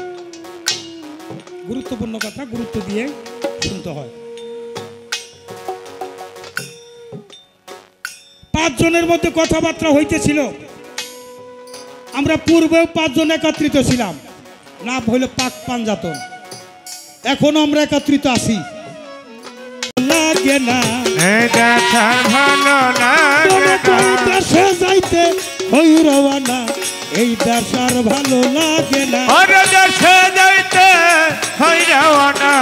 গুরুত্বপূর্ণ কথা গুরুত্ব দিয়ে শুনতে হয়। 5 জনের মধ্যে কথাবার্তা হইতেছিল। আমরা পূর্বেও 5 জন একত্রিত ছিলাম, নাম হইল পাক পাঞ্জাতন। এখনো আমরা একত্রিত আছি। লাগে না দেশে যাইতে হই রওয়ানা, এই দেশ আর ভালো লাগে না। দেশে যাইতে হই রওয়ানা,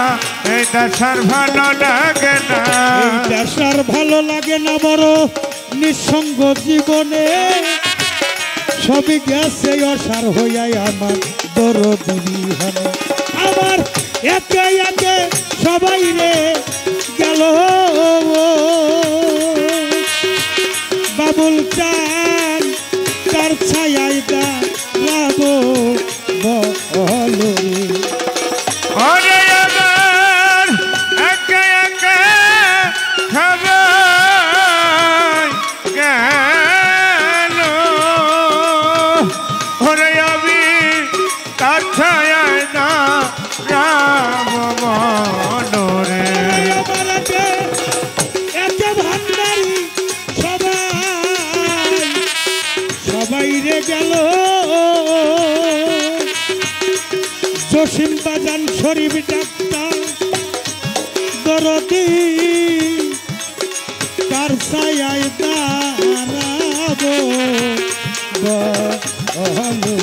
এই দেশ আর ভালো লাগে না। এই দেশ আর ভালো লাগে না, বড় নিঃসঙ্গ জীবনে সবই গেছে অসার হইয়াই আমার দরদি হনে। আমার একে একে সবাই রে গেল, বাবুল চান তার ছায়াই দাঁড়াবো বলো রে। ওরে আমার একে একে সবাই গেল, ওরে আমি তার ছায়ায় দাঁড়াবো বলো রে। আমার একে জসিম বাজান শরীফ ডাক্তার দরদি কার ছায়ায় দাঁড়াবো বলো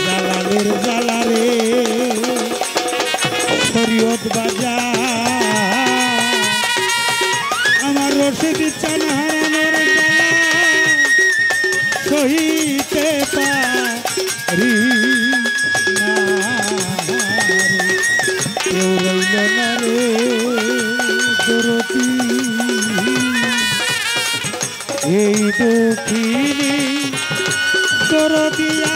জালালের জালারে শরীয়ত বাজার আমার রশিদ চান হারানোর জ্বালা সহিতে পারি না রে, কেউ রইল না রে দরদি এই দক্ষিণী দরদিয়া